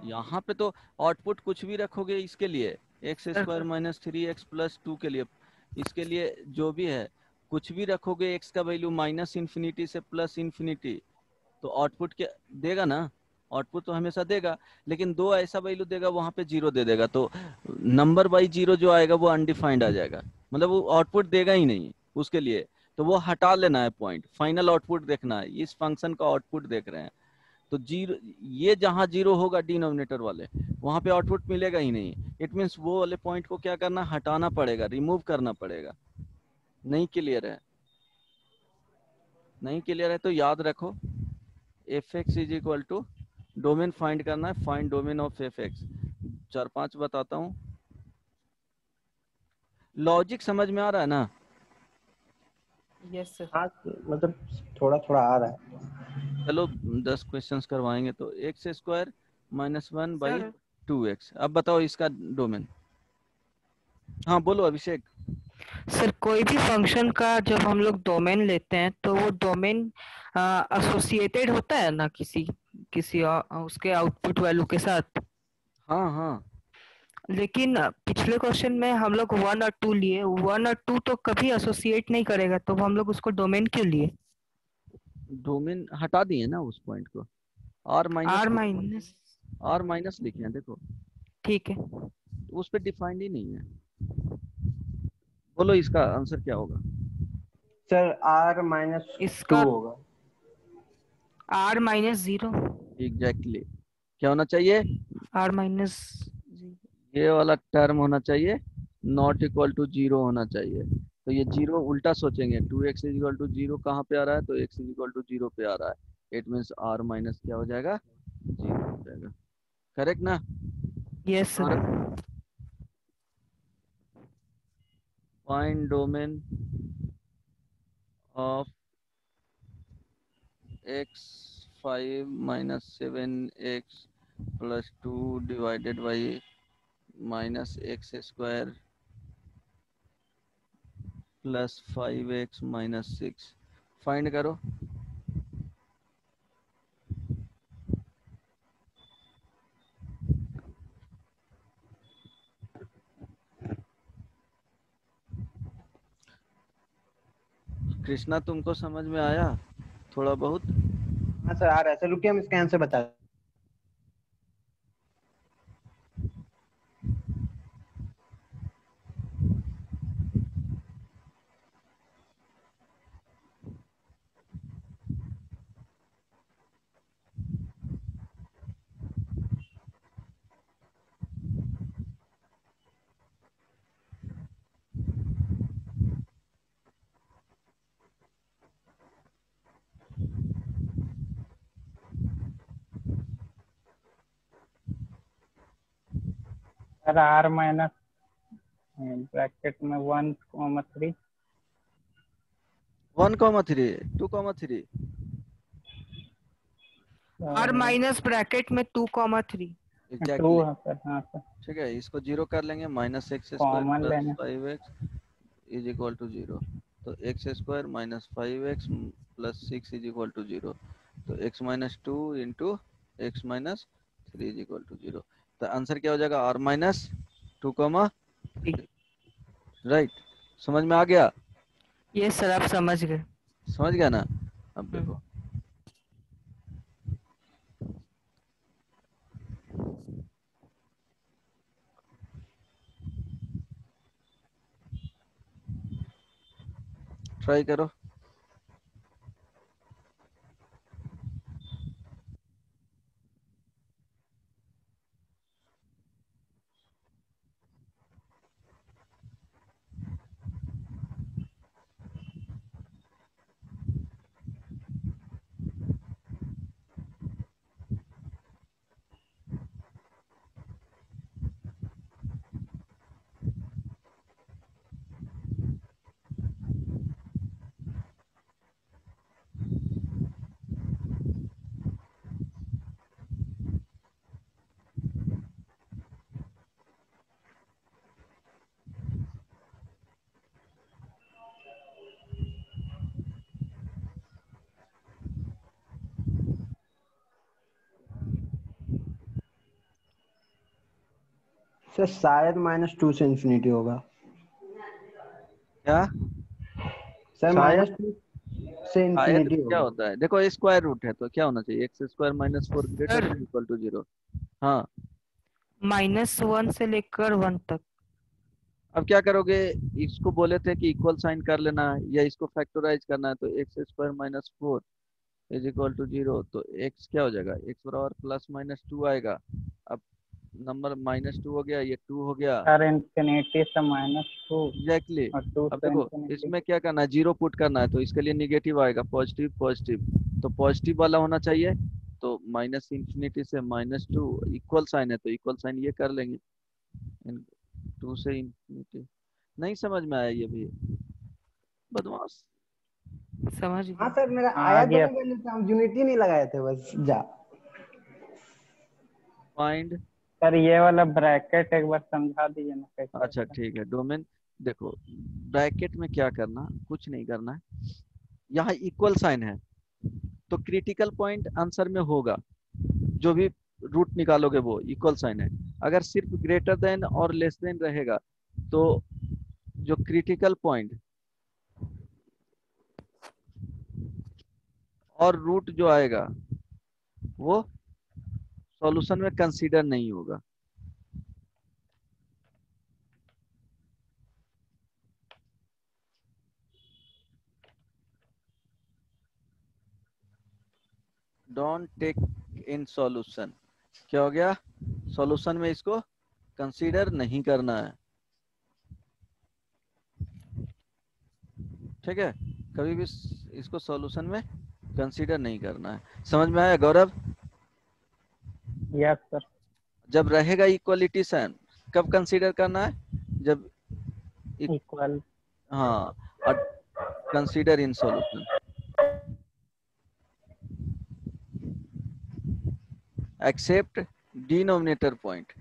यहाँ पे तो आउटपुट कुछ भी रखोगे इसके लिए, x square minus 3x plus 2 के लिए, इसके लिए जो भी है कुछ भी रखोगे, एक्स का वैल्यू माइनस इन्फिनिटी से प्लस इन्फिनिटी, तो आउटपुट क्या देगा ना, आउटपुट तो हमेशा देगा। लेकिन दो ऐसा वैल्यू देगा वहां पे जीरो दे देगा, तो नंबर बाई जीरो जो आएगा वो अनडिफाइंड आ जाएगा, मतलब वो आउटपुट देगा ही नहीं उसके लिए। तो वो हटा लेना है पॉइंट, फाइनल आउटपुट देखना है, इस फंक्शन का आउटपुट देख रहे हैं। तो जीरो, ये जहां जीरो होगा डिनोमिनेटर वाले, वहां पे आउटपुट मिलेगा ही नहीं। इट मीन्स वो वाले पॉइंट को क्या करना, हटाना पड़ेगा, रिमूव करना पड़ेगा। नहीं क्लियर है? नहीं क्लियर है तो याद रखो, f x is equal to, domain find करना है, find domain of f x. 4-5 बताता हूँ। लॉजिक समझ में आ रहा है ना? Yes sir. हाँ मतलब थोड़ा थोड़ा आ रहा है। चलो 10 क्वेश्चंस करवाएंगे। तो x square minus 1 by sir 2x, अब बताओ इसका डोमेन। हाँ बोलो अभिषेक। सर कोई भी फंक्शन का जब हम लोग डोमेन लेते हैं तो वो डोमेन एसोसिएटेड होता है ना किसी किसी उसके आउटपुट वैल्यू के साथ। हाँ हाँ, लेकिन पिछले क्वेश्चन में हम लोग 1 और 2 लिए, 1 और 2 तो कभी एसोसिएट नहीं करेगा, तो हम लोग उसको डोमेन क्यों लिए? डोमेन हटा दिए ना उस पॉइंट को, r minus, r minus, r minus लिखे हैं देखो, ठीक है। उस पर डिफाइंड ही नहीं है। बोलो इसका आंसर क्या होगा? सर r माइनस इसका 2 होगा। r-0। एग्जैक्टली क्या होना चाहिए, r-0। ये वाला टर्म होना चाहिए, नॉट इक्वल टू जीरो होना चाहिए। तो ये जीरो उल्टा सोचेंगे, 2x is equal to zero कहाँ पे आ रहा है, तो x is equal to zero पे आ रहा है। इट मीन्स r माइनस क्या हो जाएगा, जीरो हो जाएगा। करेक्ट ना? यस और sir. Find domain of x 5 minus 7x plus 2 divided by minus x square plus 5x minus 6, find करो। कृष्णा तुमको समझ में आया थोड़ा बहुत? हाँ सर आ रहा है सर, रुकिए हम इसका आंसर बता। सर आर माइनस ब्रैकेट में 1,3। 1,3 2,3 r- ब्रैकेट में 2,3। Two exactly. है सर, हाँ सर, ठीक है, इसको जीरो कर लेंगे, minus x square common plus लेना। 5x is equal to zero. तो x square minus 5x plus 6 is equal to 0। तो x minus 2 into x minus 3 is equal to 0। तो आंसर क्या हो जाएगा, r माइनस 2 कॉमा, राइट। समझ में आ गया? ये सर आप समझ गए। समझ गया ना? अब देखो ट्राई करो। सर शायद -2 से इंफिनिटी होगा। क्या सर शायद? -2 से शायद इंफिनिटी क्या होगा। होता है, देखो स्क्वायर रूट है तो क्या होना चाहिए, x square minus 4 greater sir equal to 0। हाँ, -1 से लेकर 1 तक। अब क्या करोगे, इसको बोले थे कि इक्वल साइन कर लेना है या इसको फैक्टराइज करना है, तो x square minus 4 is equal to 0। तो एक्स क्या हो जाएगा, एक्स बराबर प्लस माइनस 2 आएगा। अब नंबर -2 हो गया, ये 2 हो गया। सर इंफिनिटी से -2 एग्जैक्टली और 2 अब से देखो इंफिनिटी। इसमें क्या करना है, जीरो पुट करना है, तो इसके लिए निगेटिव आएगा, पॉजिटिव पॉजिटिव। तो पॉजिटिव वाला होना चाहिए। तो माइनस इंफिनिटी से -2 इक्वल साइन है, तो इक्वल साइन ये कर लेंगे। 2 से इंफिनिटी। नहीं समझ में आया ये भी, बदमाश। समझ हाँ गए। सर, मेरा आ आया तो गया। नहीं, मैंने हम यूनिटी नहीं लगाए थे बस जा। फाइंड, सर ये वाला ब्रैकेट एक बार समझा दीजिए ना कैसे अच्छा होता है। ठीक है, डोमेन। देखो ब्रैकेट में क्या करना, कुछ नहीं करना है। यहाँ इक्वल साइन है तो क्रिटिकल पॉइंट आंसर में होगा, जो भी रूट निकालोगे वो इक्वल साइन है। अगर सिर्फ ग्रेटर देन और लेस देन रहेगा तो जो क्रिटिकल पॉइंट और रूट जो आएगा वो सॉल्यूशन में कंसीडर नहीं होगा। डोंट टेक इन सॉल्यूशन, क्या हो गया, सॉल्यूशन में इसको कंसीडर नहीं करना है। ठीक है, कभी भी इसको सॉल्यूशन में कंसीडर नहीं करना है। समझ में आया गौरव? Yes sir. जब रहेगा इक्वलिटी साइन कब कंसीडर करना है, जब इक्वल। हाँ, consider in solution. Except denominator point,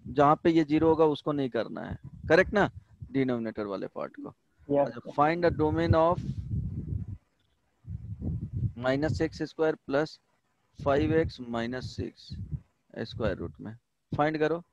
जहां पे ये जीरो होगा उसको नहीं करना है, करेक्ट ना, डिनोमिनेटर वाले पार्ट को। यस अच्छा, sir. Find the domain of -x square plus 5x minus 6 square root में फाइंड करो।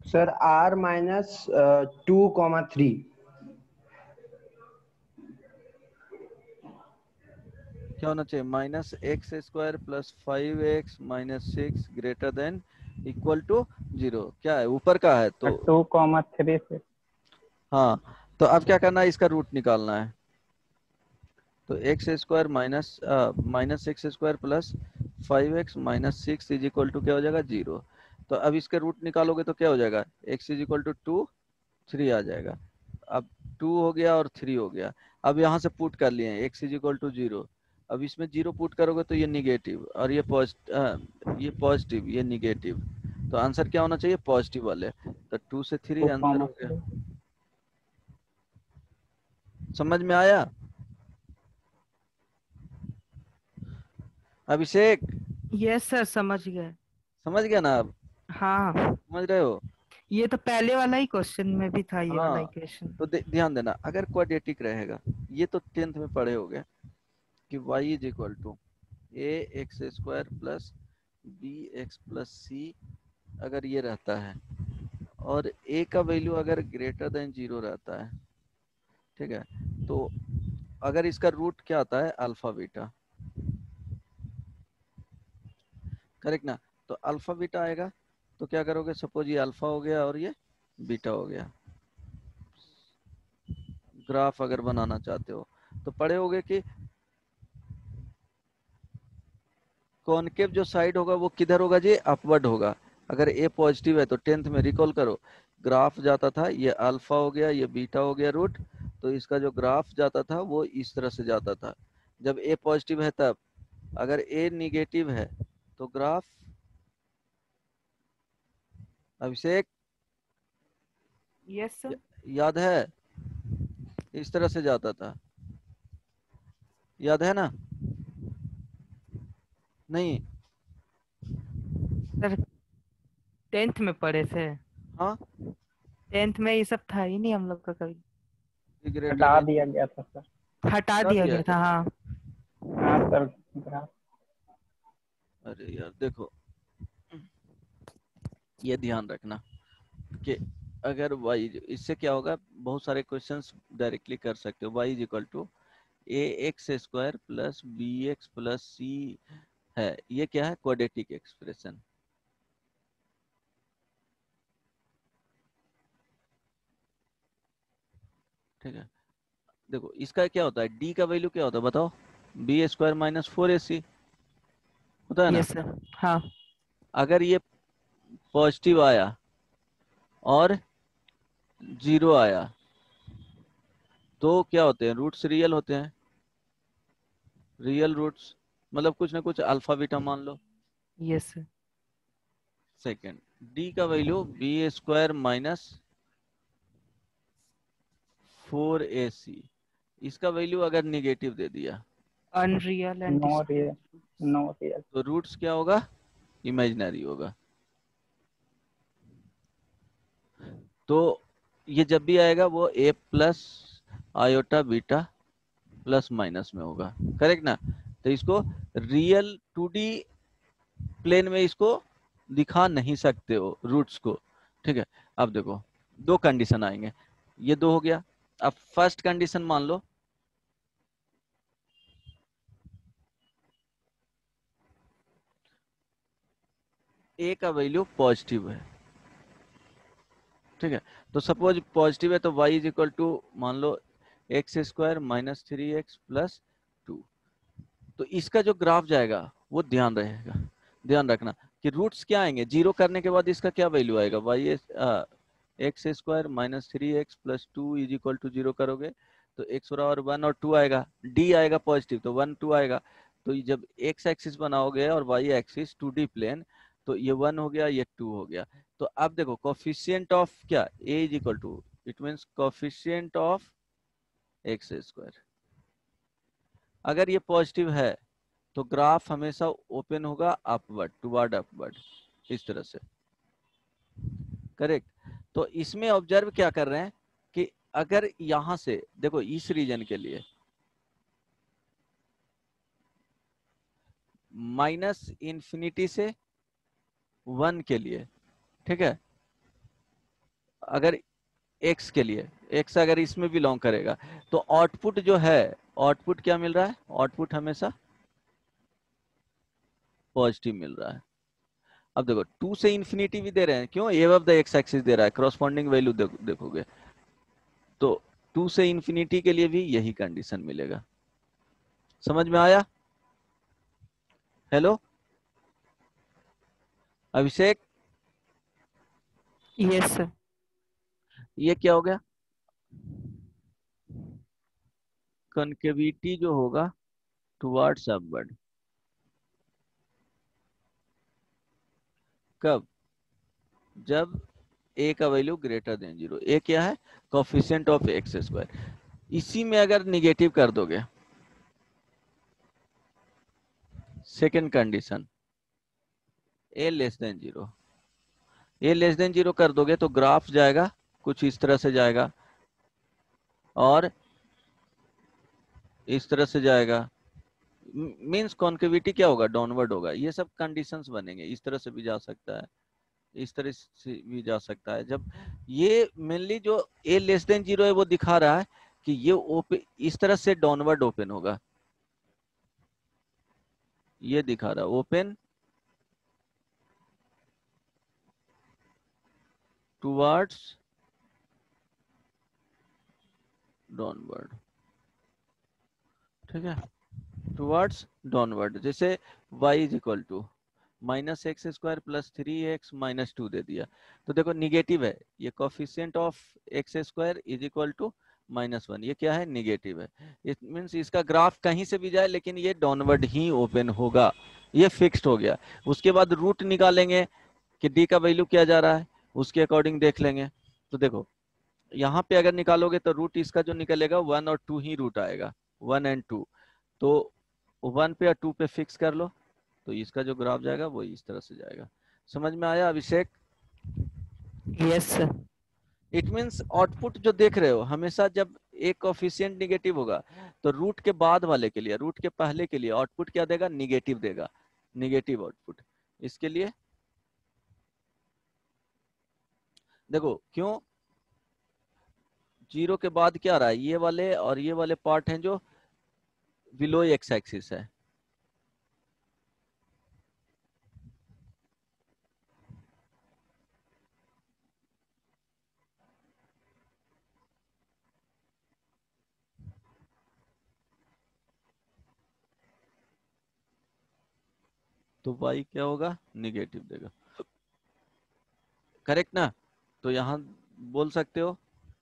Sir R-2,3। क्या होना चाहिए, -x square plus 5x minus 6 greater than equal to 0 क्या है, ऊपर का है तो 2,3 से। हाँ, तो अब क्या करना है, इसका रूट निकालना है। तो x square minus x square plus 5x minus 6 is equal to क्या हो जाएगा 0। तो अब इसके रूट निकालोगे तो क्या हो जाएगा, x इज इक्वल टू 2, 3 आ जाएगा। अब 2 हो गया और 3 हो गया। अब यहाँ से पुट कर लिए x इज इक्वल टू 0। अब इसमें 0 पुट करोगे तो ये निगेटिव और ये पॉजिटिव ये निगेटिव। तो आंसर क्या होना चाहिए, पॉजिटिव वाले। तो 2 से 3 आंसर हो गया। 2,3। समझ में आया अभिषेक? यस सर, समझ गए। समझ गया ना आप? हाँ, समझ रहे हो? ये तो पहले वाला ही क्वेश्चन में भी था, ये वाला हाँ, इक्वेशन। तो ध्यान देना, अगर क्वाड्रेटिक रहेगा, ये तो 10th में पढ़े होगे कि y is equal to a x square plus b x plus c, अगर ये रहता है और a का वैल्यू अगर ग्रेटर देन 0 रहता है, ठीक है, तो अगर इसका रूट क्या आता है, अल्फा बीटा, करेक्ट ना? तो अल्फा बीटा आएगा तो क्या करोगे, सपोज ये अल्फा हो गया और ये बीटा हो गया। ग्राफ अगर बनाना चाहते हो तो पढ़े होगे कि कॉनकेव जो साइड होगा वो किधर होगा जी, अपवर्ड होगा। अगर ए पॉजिटिव है तो 10th में रिकॉल करो, ग्राफ जाता था, ये अल्फा हो गया, ये बीटा हो गया रूट, तो इसका जो ग्राफ जाता था वो इस तरह से जाता था जब ए पॉजिटिव है तब। अगर ए निगेटिव है तो ग्राफ, अभिषेक यस सर। याद है, इस तरह से जाता था, याद है ना? नहीं? सर 10th में पढ़े थे। हाँ, 10th में ये सब था ही नहीं हम लोग का कभी। ग्रेटर हटा देन दिया गया था सर। हटा हटा दिया दिया गया था, गया। हाँ। हाँ सर, ग्राफ। अरे यार देखो, ये ध्यान रखना कि अगर y, इससे क्या होगा, बहुत सारे क्वेश्चंस डायरेक्टली कर सकते हो। y is equal to a x square plus b x plus c है, ये क्या है, क्वाड्रेटिक एक्सप्रेशन, ठीक है। देखो इसका क्या होता है, d का वैल्यू क्या होता है बताओ, बी स्क्वायर माइनस 4ac होता है ना। यस सर, हाँ। अगर ये पॉजिटिव आया और 0 आया तो क्या होते हैं, रूट्स रियल होते हैं। रियल रूट्स मतलब कुछ ना कुछ अल्फा बीटा मान लो। Yes sir. सेकंड, d का value b square minus 4ac, इसका वैल्यू अगर निगेटिव दे दिया unreal and no real, no real. तो रूट्स क्या होगा, इमेजिनरी होगा। तो ये जब भी आएगा वो a plus iota beta plus minus में होगा, करेक्ट ना? तो इसको रियल 2D प्लेन में इसको दिखा नहीं सकते हो रूट्स को, ठीक है। अब देखो दो कंडीशन आएंगे, ये दो हो गया। अब फर्स्ट कंडीशन मान लो a का वैल्यू पॉजिटिव है, ठीक है। तो सपोज पॉजिटिव है तो y इज इक्वल टू मान लो x square minus 3x plus 2। तो इसका जो ग्राफ जाएगा वो ध्यान रहेगा, ध्यान रखना कि रूट्स क्या आएंगे, जीरो करने के बाद इसका क्या वैल्यू आएगा, y x square minus 3x plus 2 is equal to 0 करोगे तो x और 1 और 2 आएगा, d आएगा पॉजिटिव तो 1 2 आएगा। तो जब x एक्सिस बनाओगे और y एक्सिस 2D प्लेन, तो ये 1 हो गया, ये 2 हो गया। तो अब देखो कोफिशिएंट ऑफ क्या, a is equal to, it means coefficient of x square. अगर ये पॉजिटिव है तो ग्राफ हमेशा ओपन होगा अपवर्ड, टुवर्ड अपवर्ड, इस तरह से, करेक्ट। तो इसमें ऑब्जर्व क्या कर रहे हैं कि अगर यहां से देखो इस रीजन के लिए माइनस इंफिनिटी से 1 के लिए, ठीक है, अगर x के लिए, x अगर इसमें बिलोंग करेगा तो आउटपुट जो है, आउटपुट क्या मिल रहा है, आउटपुट हमेशा पॉजिटिव मिल रहा है। अब देखो 2 से इन्फिनिटी भी दे रहे हैं, क्यों? एबव द एक्स एक्सिस दे रहा है, करस्पॉन्डिंग वैल्यू देखोगे तो 2 से इन्फिनिटी के लिए भी यही कंडीशन मिलेगा। समझ में आया? हेलो अभिषेक, यस सर। ये क्या हो गया? कॉन्केविटी जो होगा टुवर्ड्स अपवर्ड, कब? जब ए का वैल्यू ग्रेटर देन 0। ए क्या है? Coefficient of x square. इसी में अगर निगेटिव कर दोगे, सेकेंड कंडीशन, ए लेस देन 0, ए लेस देन 0 कर दोगे तो ग्राफ जाएगा कुछ इस तरह से जाएगा और इस तरह से जाएगा। मींस कॉन्केविटी क्या होगा? डाउनवर्ड होगा। ये सब कंडीशंस बनेंगे। इस तरह से भी जा सकता है, इस तरह से भी जा सकता है। जब ये मेनली जो ए लेस देन 0 है वो दिखा रहा है कि ये ओपन इस तरह से डाउनवर्ड ओपन होगा, ये दिखा रहा है ओपन टुवर्ड्स डाउनवर्ड। ठीक है, टुवर्ड्स डाउनवर्ड। जैसे y is equal to minus x square plus 3x minus 2 दे दिया, तो देखो निगेटिव है, ये coefficient of x square is equal to -1, ये क्या है? निगेटिव है। इट मीन्स इसका ग्राफ कहीं से भी जाए लेकिन ये डाउनवर्ड ही ओपन होगा, ये फिक्स्ड हो गया। उसके बाद रूट निकालेंगे कि डी का वैल्यू क्या जा रहा है, उसके अकॉर्डिंग देख लेंगे। तो देखो यहाँ पे अगर निकालोगे तो रूट इसका जो निकलेगा 1 और 2 ही रूट आएगा, 1 एंड 2। तो 1 पे और 2 पे फिक्स कर लो, तो इसका जो ग्राफ जाएगा वो इस तरह से जाएगा। समझ में आया Abhishek? Yes sir. It means output जो देख रहे हो हमेशा जब एक कोफिशिएंट निगेटिव होगा तो रूट के बाद वाले के लिए, रूट के पहले के लिए आउटपुट क्या देगा? निगेटिव देगा, निगेटिव आउटपुट। इसके लिए देखो क्यों 0 के बाद क्या आ रहा है? ये वाले और ये वाले पार्ट हैं जो बिलो एक्स एक्सिस है। तो y क्या होगा? निगेटिव देगा, करेक्ट ना? तो यहाँ बोल सकते हो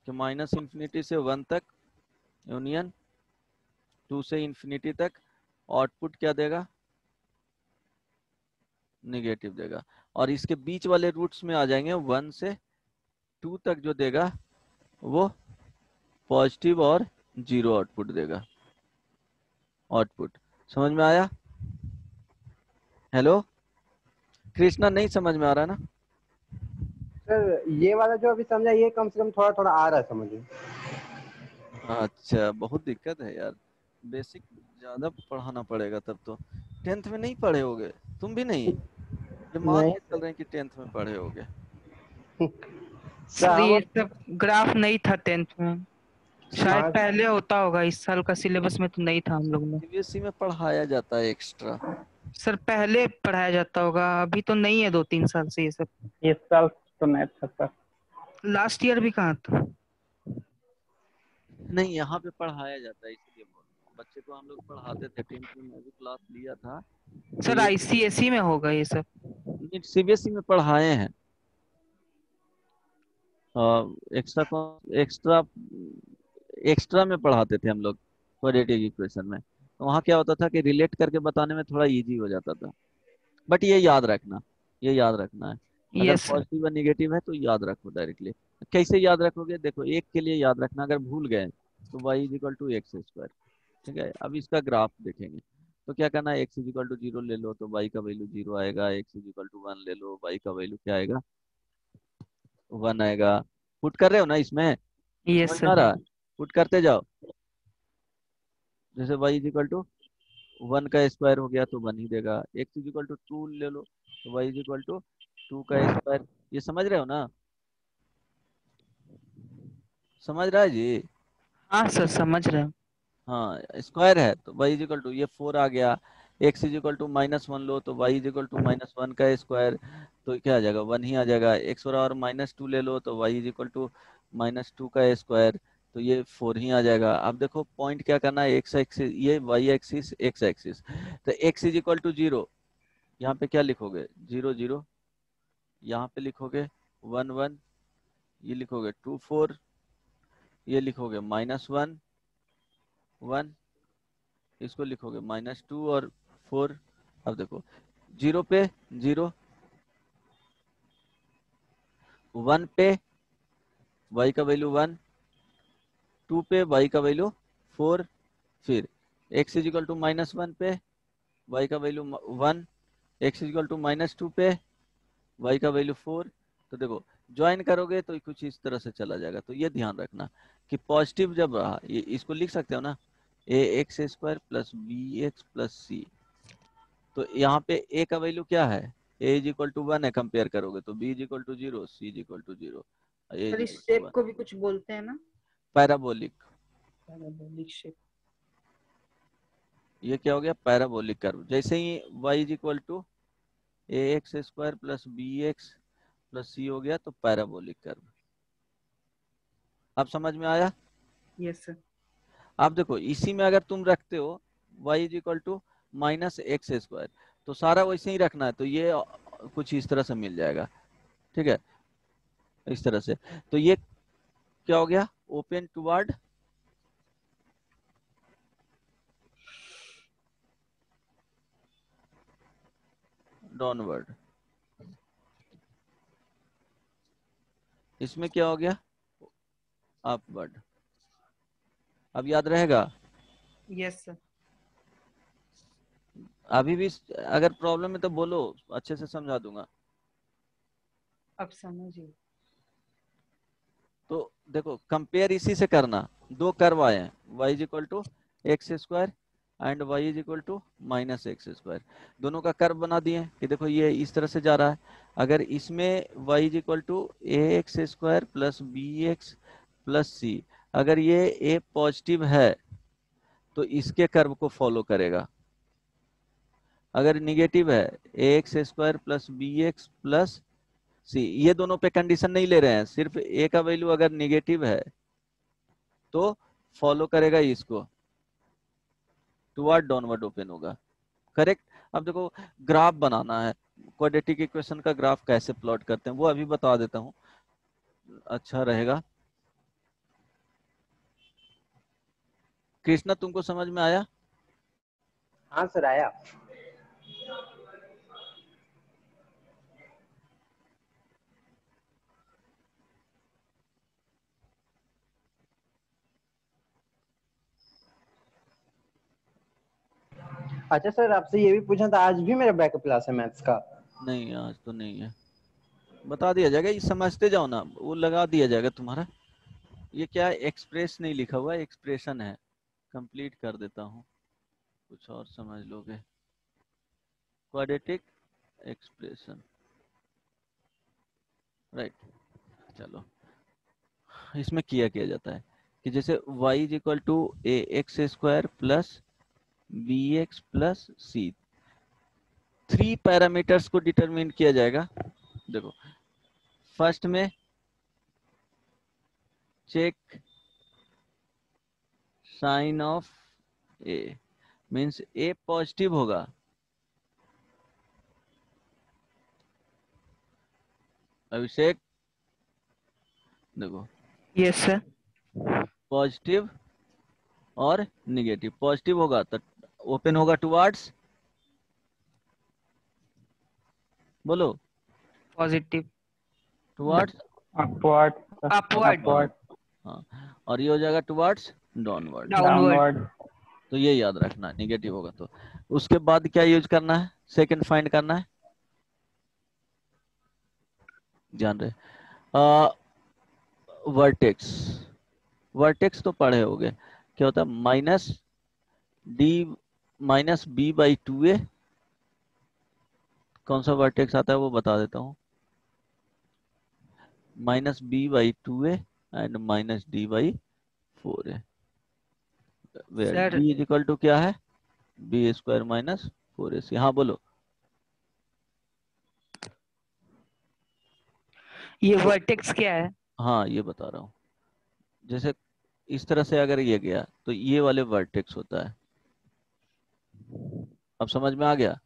कि माइनस इन्फिनिटी से 1 तक यूनियन 2 से इन्फिनिटी तक आउटपुट क्या देगा? निगेटिव देगा। और इसके बीच वाले रूट्स में आ जाएंगे 1 से 2 तक, जो देगा वो पॉजिटिव और 0 आउटपुट देगा। आउटपुट समझ में आया? हेलो कृष्णा, नहीं समझ में आ रहा ना? सर ये वाला जो अभी समझा ये कम से कम थोड़ा थोड़ा आ रहा है समझ में। अच्छा, बहुत दिक्कत है यार, बेसिक ज्यादा पढ़ाना पड़ेगा तब तो। 10th में नहीं पढ़े होगे तुम भी? नहीं, ये मान नहीं के चल रहे हैं कि 10th में पढ़े होगे। सर ये सब ग्राफ नहीं था 10th में, शायद हाँ। पहले होता होगा, इस साल का सिलेबस में तो नहीं था हम लोग में। सीबीएसई में पढ़ाया जाता है एक्स्ट्रा। सर पहले पढ़ाया जाता होगा, अभी तो नहीं है 2-3 साल से ये सब। इस साल तो नहीं था सर। लास्ट ईयर भी कहाँ था? नहीं, यहाँ पे पढ़ाया जाता है, इसलिए बोल रहा हूँ। बच्चे को हम लोग पढ़ाते थे 10th में, मैं भी क्लास लिया था। सर आईसीएसई में होगा ये सब। सीबीएसई में पढ़ाए हैं, एक्स्ट्रा एक्स्ट्रा एक्स्ट्रा में पढ़ाते थे हम लोग क्वाड्रेटिक इक्वेशन में। तो वहाँ क्या होता था कि रिलेट करके बताने में थोड़ा इजी हो जाता था। बट ये याद रखना, ये याद रखना है, अगर यस सर। पॉजिटिव और निगेटिव है तो याद रखो डायरेक्टली। कैसे याद रखोगे? देखो एक के लिए याद रखना, अगर भूल गए तो y is equal to x square. ठीक है, अब इसका ग्राफ देखेंगे तो क्या करना है? x इज इक्वल टू 0 ले लो तो y का वैल्यू 0 आएगा, x इज इक्वल टू 1 ले लो, y का वैल्यू क्या आएगा? 1 आएगा। पुट कर रहे हो ना इसमें? यस समझ में आ सर। रहा है? पुट करते जाओ। जैसे y इज इक्वल टू 1 का स्क्वायर हो गया तो 1 ही देगा, x इज इक्वल टू 2 ले लो तो y इज इक्वल टू 2 का स्क्वायर। ये समझ रहे हो ना? समझ रहा है जी? हाँ सर समझ रहे हैं। हाँ, स्क्वायर है तो y इज इक्वल टू ये 4 आ गया, x इज इक्वल टू -1 लो तो y इज इक्वल टू -1 का स्क्वायर, तो क्या आ जाएगा 1 ही आ जाएगा। x और -2 ले लो तो y इज इक्वल टू -2 का स्क्वायर, तो ये 4 ही आ जाएगा। अब देखो पॉइंट क्या करना है, x एक्सिस ये y एक्सिस x एक्सिस, तो x इज इक्वल टू 0, यहाँ पे क्या लिखोगे 0 0, यहाँ पे लिखोगे 1 1, ये लिखोगे 2 4, ये लिखोगे -1 1, इसको लिखोगे -2 और 4। अब देखो 0 पे 0, 1 पे y का वैल्यू 1, 2 पे y का वैल्यू 4, फिर x इज इक्वल टू -1 पे y का value 1, x is equal to -2 पे y का वैल्यू 4। तो देखो ज्वाइन करोगे तो कुछ इस तरह से चला जाएगा। तो ये ध्यान रखना कि पॉजिटिव जब रहा, ये इसको लिख सकते हो ना, ax² plus bx plus c, तो यहाँ पे a का वैल्यू क्या है, a इज इक्वल टू 1 है, कंपेयर करोगे तो b is equal to 0, c is equal to 0, a is sir is equal to shape 1। को भी कुछ बोलते हैं ना, पैराबोलिक, पैराबोलिक शेप। ये क्या हो गया, पैराबोलिक कर्व। जैसे ही y is equal to ax² plus bx plus c हो गया तो पैराबोलिक कर्व। अब समझ में आया? Yes sir. अब देखो इसी में अगर तुम रखते हो y is equal to -x², तो सारा वैसे ही रखना है, तो ये कुछ इस तरह से मिल जाएगा, ठीक है, इस तरह से। तो ये क्या हो गया, ओपन टुवर्ड डाउनवर्ड, इसमें क्या हो गया, अपवर्ड। अब याद रहेगा? Yes sir. अभी भी अगर प्रॉब्लम है तो बोलो, अच्छे से समझा दूंगा। अब समझिए। तो देखो कंपेयर इसी से करना, दो कर्व आए हैं, y is equal to x² and y is equal to -x², दोनों का कर्व बना दिए कि देखो ये इस तरह से जा रहा है। अगर इसमें y is equal to ax² plus bx plus c, अगर ये a पॉजिटिव है तो इसके कर्व को फॉलो करेगा, अगर निगेटिव है ax² प्लस bx प्लस सी, ये दोनों पे कंडीशन नहीं ले रहे हैं, सिर्फ ए का वैल्यू अगर निगेटिव है तो फॉलो करेगा इसको, टुवर्ड डाउनवर्ड ओपन होगा, करेक्ट। अब देखो ग्राफ बनाना है, क्वाड्रेटिक इक्वेशन का ग्राफ कैसे प्लॉट करते हैं वो अभी बता देता हूँ, अच्छा रहेगा। कृष्णा तुमको समझ में आया? हाँ सर आया। अच्छा सर आपसे ये भी पूछना था, आज भी मेरा बैकअप क्लास है मैथ्स का? नहीं आज तो नहीं है, बता दिया जाएगा, ये समझते जाओ ना, वो लगा दिया जाएगा तुम्हारा। ये क्या है, एक्सप्रेस नहीं लिखा हुआ है, एक्सप्रेशन है, कंप्लीट कर देता हूँ, कुछ और समझ लोगे। Quadratic expression, right. चलो इसमें किया जाता है कि जैसे y is equal to ax² plus bx plus c, 3 parameters को डिटरमिन किया जाएगा। देखो फर्स्ट में check sign of a, means a positive होगा, अभिषेक देखो यस सर। पॉजिटिव और निगेटिव, पॉजिटिव होगा तो ओपन होगा टुवर्ड्स, बोलो पॉजिटिव, टुवर्ड्स अपवर्ड, अपवर्ड, हाँ, और ये हो जाएगा टुवर्ड्स डाउनवर्ड। डाउनवर्ड। तो ये याद रखना, निगेटिव होगा तो। उसके बाद क्या यूज करना है, सेकंड फाइंड करना है, ध्यान रहे, वर्टेक्स, वर्टेक्स तो पढ़े होगे, क्या होता है -b/2a, कौन सा वर्टेक्स आता है वो बता देता हूँ, -b/2a and -d/4a, sir b is equal to क्या है, b² 4ac। हाँ बोलो। ये वर्टेक्स क्या है? हाँ ये बता रहा हूँ। जैसे इस तरह से अगर ये गया तो ये वाले वर्टेक्स होता है। अब समझ में आ गया?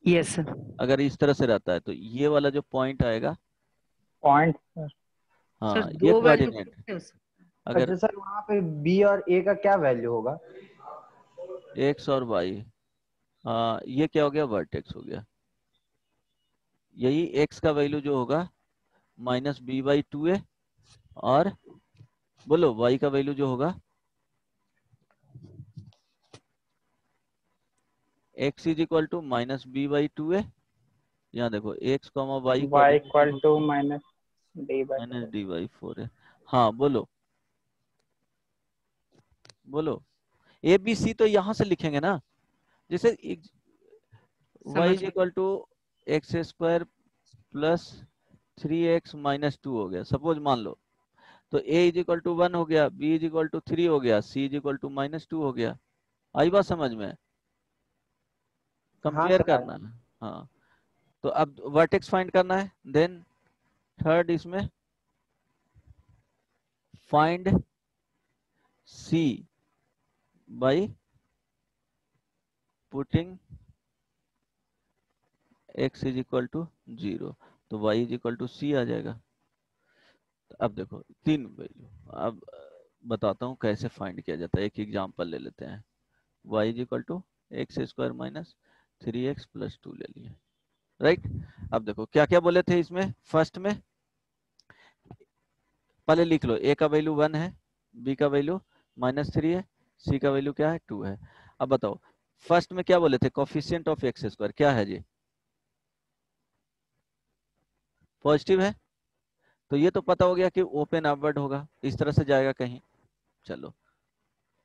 यस अगर इस तरह से रहता है तो ये वाला जो पॉइंट आएगा, पॉइंट सर। सर हाँ ये दो वैल्यू कोऑर्डिनेट। कैसे हो सकते अगर अच्छा सर, वहाँ पे बी और ए का क्या वैल्यू होगा? एक्स और वाई, हाँ ये क्या हो गया, वर्टेक्स हो गया। यही एक्स का वैल्यू जो होगा -b/2a, और बोलो वाई का वैल्यू जो होगा x is equal to -b/2a। यहाँ देखो x comma y y coordinate equal to minus minus d/4। d/4 है। हाँ बोलो, बोलो। ए बी सी तो यहाँ से लिखेंगे ना, जैसे y समझ इज में? Equal to x² plus 3x-2 हो गया, सपोज मान लो। तो a इज इक्वल टू 1 हो गया, b इज इक्वल टू 3 हो गया, c इज इक्वल टू -2 हो गया। आई बात समझ में? हाँ कंपेयर सर करना है। हाँ तो अब वर्टेक्स फाइंड करना है। देन थर्ड इसमें find c by putting x is equal to 0, तो y is equal to c आ जाएगा। तो अब देखो तीन वैल्यू। अब बताता हूँ कैसे फाइंड किया जाता है, एक एग्जांपल ले लेते हैं। y is equal to x² minus 3x plus 2 ले लिए, राइट। अब देखो क्या क्या बोले थे इसमें। फर्स्ट में पहले लिख लो, a का वैल्यू 1 है, b का वैल्यू -3 है, c का वैल्यू क्या है 2 है। अब बताओ फर्स्ट में क्या बोले थे, कोफिशिएंट ऑफ x² क्या है जी, पॉजिटिव है। तो ये तो पता हो गया कि ओपन अपवर्ड होगा, इस तरह से जाएगा कहीं। चलो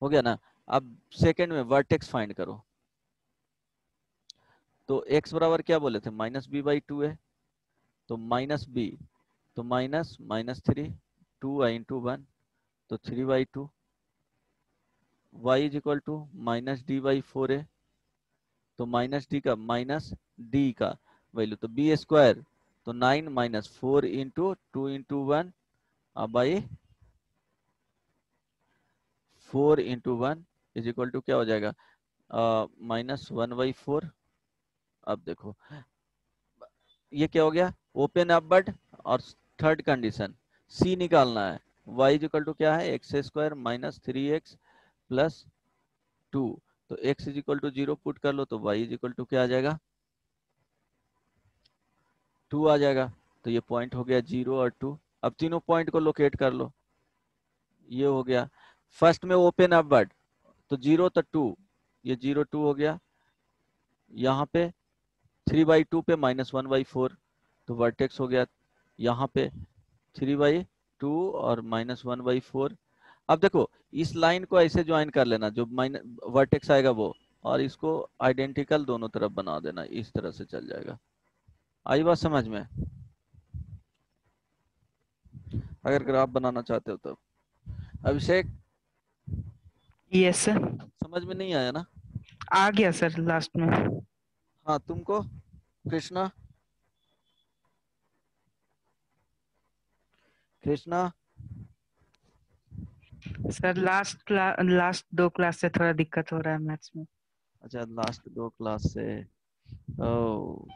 हो गया ना। अब सेकंड में वर्टेक्स फाइंड करो। तो x बराबर क्या बोले थे, -b/2 है, तो -b, तो -3 2i/1, तो 3/2। y is equal to -d/4 है, तो -d का -d का वैल्यू तो b², तो 9 - 4 × 2 × 1 बाई 4 × 1 इज इक्वल टू क्या हो जाएगा, -1/4। अब देखो ये क्या हो गया, ओपन अपवर्ड। और थर्ड कंडीशन c निकालना है। y इज इक्वल टू क्या है, x² माइनस 3x प्लस 2। तो x is equal to 0 put कर लो, तो y इज इक्वल टू क्या आ जाएगा, 2 आ जाएगा। तो ये पॉइंट हो गया 0 और 2। अब तीनों पॉइंट को लोकेट कर लो। ये हो गया फर्स्ट में ओपन अपवर्ड, तो 0 तो 2, ये 0 2 हो गया। यहाँ पे 3/2 पे -1/4, तो वर्टेक्स हो गया यहाँ पे 3/2 और -1/4। अब देखो इस लाइन को ऐसे ज्वाइन कर लेना, जो वर्टेक्स आएगा वो, और इसको आइडेंटिकल दोनों तरफ बना देना, इस तरह से चल जाएगा। आई बात समझ में? अगर ग्राफ बनाना चाहते हो तो। अभिषेक यस सर। समझ में नहीं आया ना? आ गया सर लास्ट में। हाँ तुमको Krishna, Krishna sir last 2 class से थोड़ा दिक्कत हो रहा है मैथ्स में। अच्छा लास्ट 2 क्लास से, ओ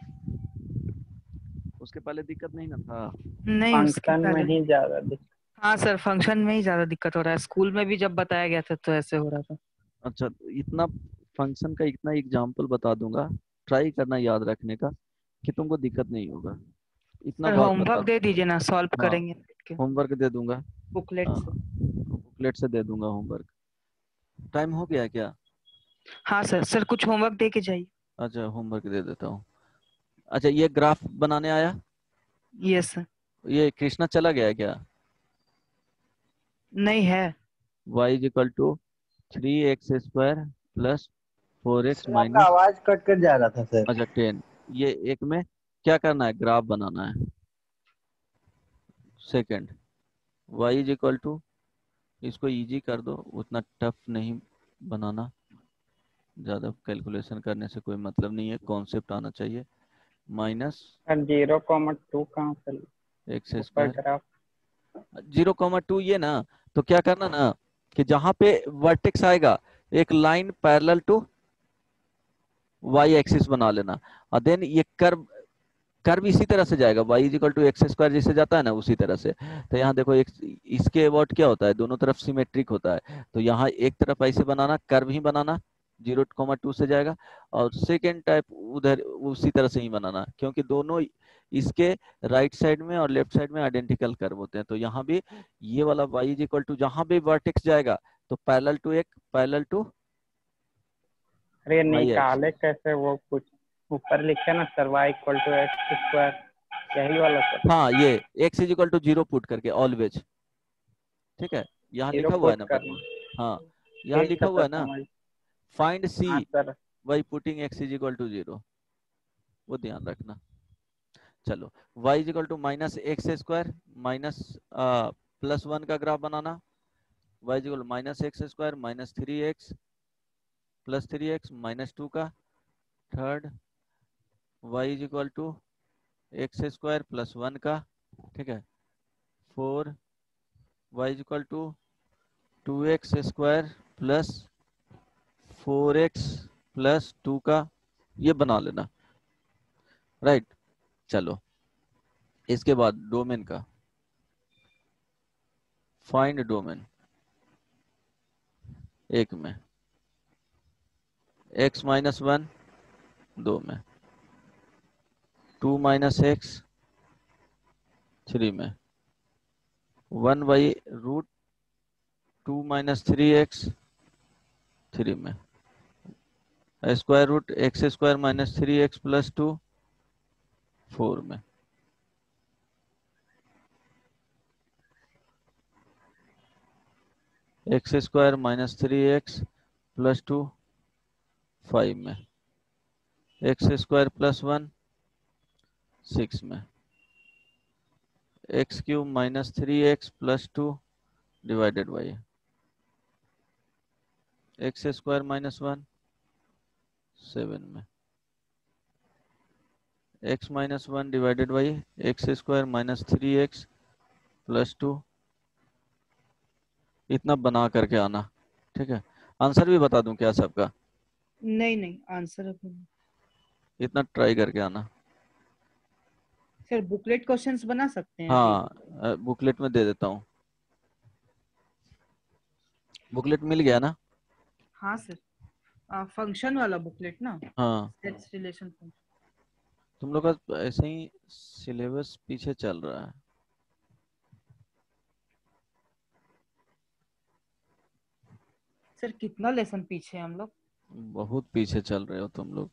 उसके पहले दिक्कत नहीं ना था? नहीं उसके फंक्शन में पहले। ही ज्यादा दिक्कत। हाँ सर, फंक्शन में ही ज्यादा दिक्कत हो रहा है। स्कूल में भी जब बताया गया था तो ऐसे हो रहा था। अच्छा इतना फंक्शन का इतना एग्जाम्पल बता दूंगा, ट्राई करना याद रखने का, कि तुमको दिक्कत नहीं होगा। इतना सर बहुत बता होमवर्क दे दूंगा। दीजिए ना, सॉल्व हाँ करेंगे बैठ के होमवर्क दे दूंगा। बुकलेट हाँ से। बुकलेट से दे दूंगा होमवर्क। टाइम हो गया क्या? हाँ सर, सर कुछ होमवर्क दे के जाइए। अच्छा होमवर्क दे देता हूँ। अच्छा ये ग्राफ बनाने आया, यस सर। ये कृष्णा चला गया क्या? नहीं है। y is equal to 3x² plus 4x sir आपका माइनस, आवाज कट कर जा रहा था सर। अच्छा 10। ये एक में क्या करना है, ग्राफ बनाना है। Second y is equal to, इसको इजी कर दो, उतना टफ नहीं बनाना। ज़्यादा कैलकुलेशन करने से कोई मतलब नहीं है, कॉन्सेप्ट आना चाहिए। माइनस 0,2 कहाँ से एक्स ऊपर स्क्वायर ग्राफ 0,2 ये ना, तो क्या करना ना कि जहां पे वर्टेक्स आएगा एक line parallel to y axis बना लेना, और देन ये कर्व कर्व इसी तरह से जाएगा, y is equal to x square जैसे जाता है ना उसी तरह से। तो यहाँ देखो एक इसके अबाउट क्या होता है, दोनों तरफ सिमेट्रिक होता है, तो यहाँ एक तरफ ऐसे बनाना, कर्व ही बनाना 0,2 से जाएगा, और सेकेंड टाइप उधर उसी तरह से ही बनाना, क्योंकि दोनों इसके राइट साइड में और लेफ्ट साइड में आइडेंटिकल कर्व होते हैं। तो यहाँ भी ये वाला y इजिकल टू जहां भी वर्टेक्स जाएगा तो पैरेलल टू अरे वाई एक्सिस। निकाले कैसे वो कुछ ऊपर लिखे ना सर y=x², यही वाला सर हाँ, ये x इजिकल टू 0 पुट करके ऑलवेज, ठीक है, यहाँ जीरो लिखा हुआ है पुट नंबर करना। में। हाँ, यहाँ ठीक लिखा है हुआ सर है ना, समझ। फाइंड सी हाँ sir. By putting x is equal to 0, वो ध्यान रखना। चलो y is equal to minus x square minus +1 का ग्राफ बनाना, y is equal minus x square minus 3x plus 3x minus 2 का third, y is equal to x square plus 1 का, ठीक है, 4 y is equal to 2x square plus 4x plus 2 का, ये बना लेना, राइट। चलो इसके बाद डोमेन का, फाइंड डोमेन, एक में x माइनस 1, 2 में 2 माइनस एक्स, 3 में 1/√2 माइनस 3x, 3 में square root x square minus 3x plus 2, 4 में x square minus 3x plus 2, 5 में एक्स स्क्वायर प्लस 1, 6 में x cube minus 3x plus 2 divided by x square minus 1, 7 में x minus 1 divided by x square minus 3x plus 2, इतना बना करके आना, ठीक है। आंसर भी बता दूं क्या सबका? नहीं नहीं, आंसर अभी नहीं। इतना ट्राई करके आना। सर बुकलेट क्वेश्चंस बना सकते हैं अभी? हाँ, बुकलेट में दे देता हूँ, बुकलेट मिल गया ना? हाँ सर, फंक्शन वाला बुकलेट ना, हाँ, सेट्स रिलेशन फंक्शन। तुम लोग का ऐसे ही सिलेबस पीछे चल रहा है। सर कितना लेसन पीछे हैं हम लोग? बहुत पीछे चल रहे हो तुम लोग।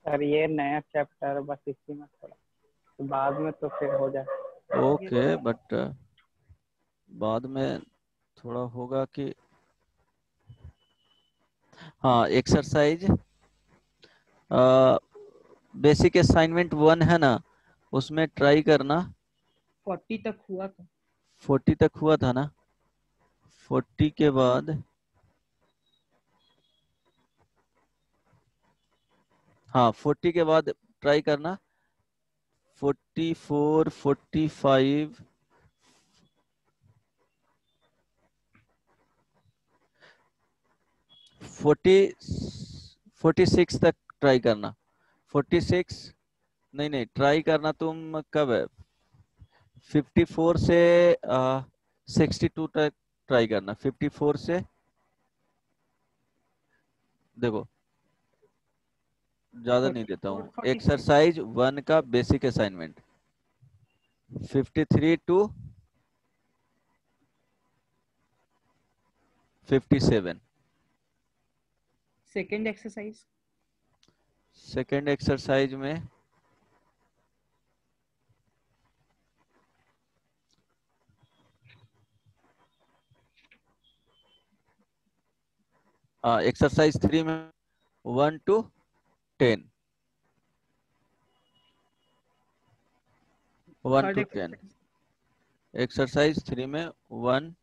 सर ये नया चैप्टर है, बस इसी में थोड़ा तो बाद में तो फिर हो जाए। ओके, बट बाद में थोड़ा होगा कि हाँ, एक्सरसाइज बेसिक असाइनमेंट 1 है ना, उसमें ट्राई करना। 40 तक हुआ था। 40 तक हुआ था ना, 40 के बाद हाँ 40 के बाद ट्राई करना 44, 45, 46 तक ट्राई करना। 46 नहीं, ट्राई करना तुम कब है, 54 से 62 तक ट्राई करना। 54 से देखो, ज्यादा नहीं देता 44, हूँ, 46। एक्सरसाइज 1 का basic assignment 53 to 57। Second exercise. Second exercise में एक्सरसाइज 3 में 1 to 10, 1 third to 10। Exercise. Exercise 3 में 1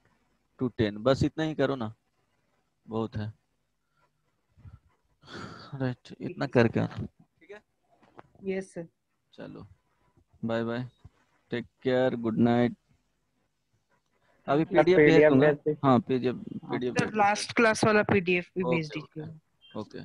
to 10, बस इतना ही करो ना, बहुत है। राइट, इतना करके ठीक है। Yes sir. चलो bye bye, take care, good night. अभी थैंक यू पीडीएफ भेज PDF दूंगा। भेज दीजिए। हाँ पीडीएफ हाँ। पीडीएफ सर, भेज लास्ट क्लास वाला पीडीएफ भी भेज ओके दीजिए। Okay okay.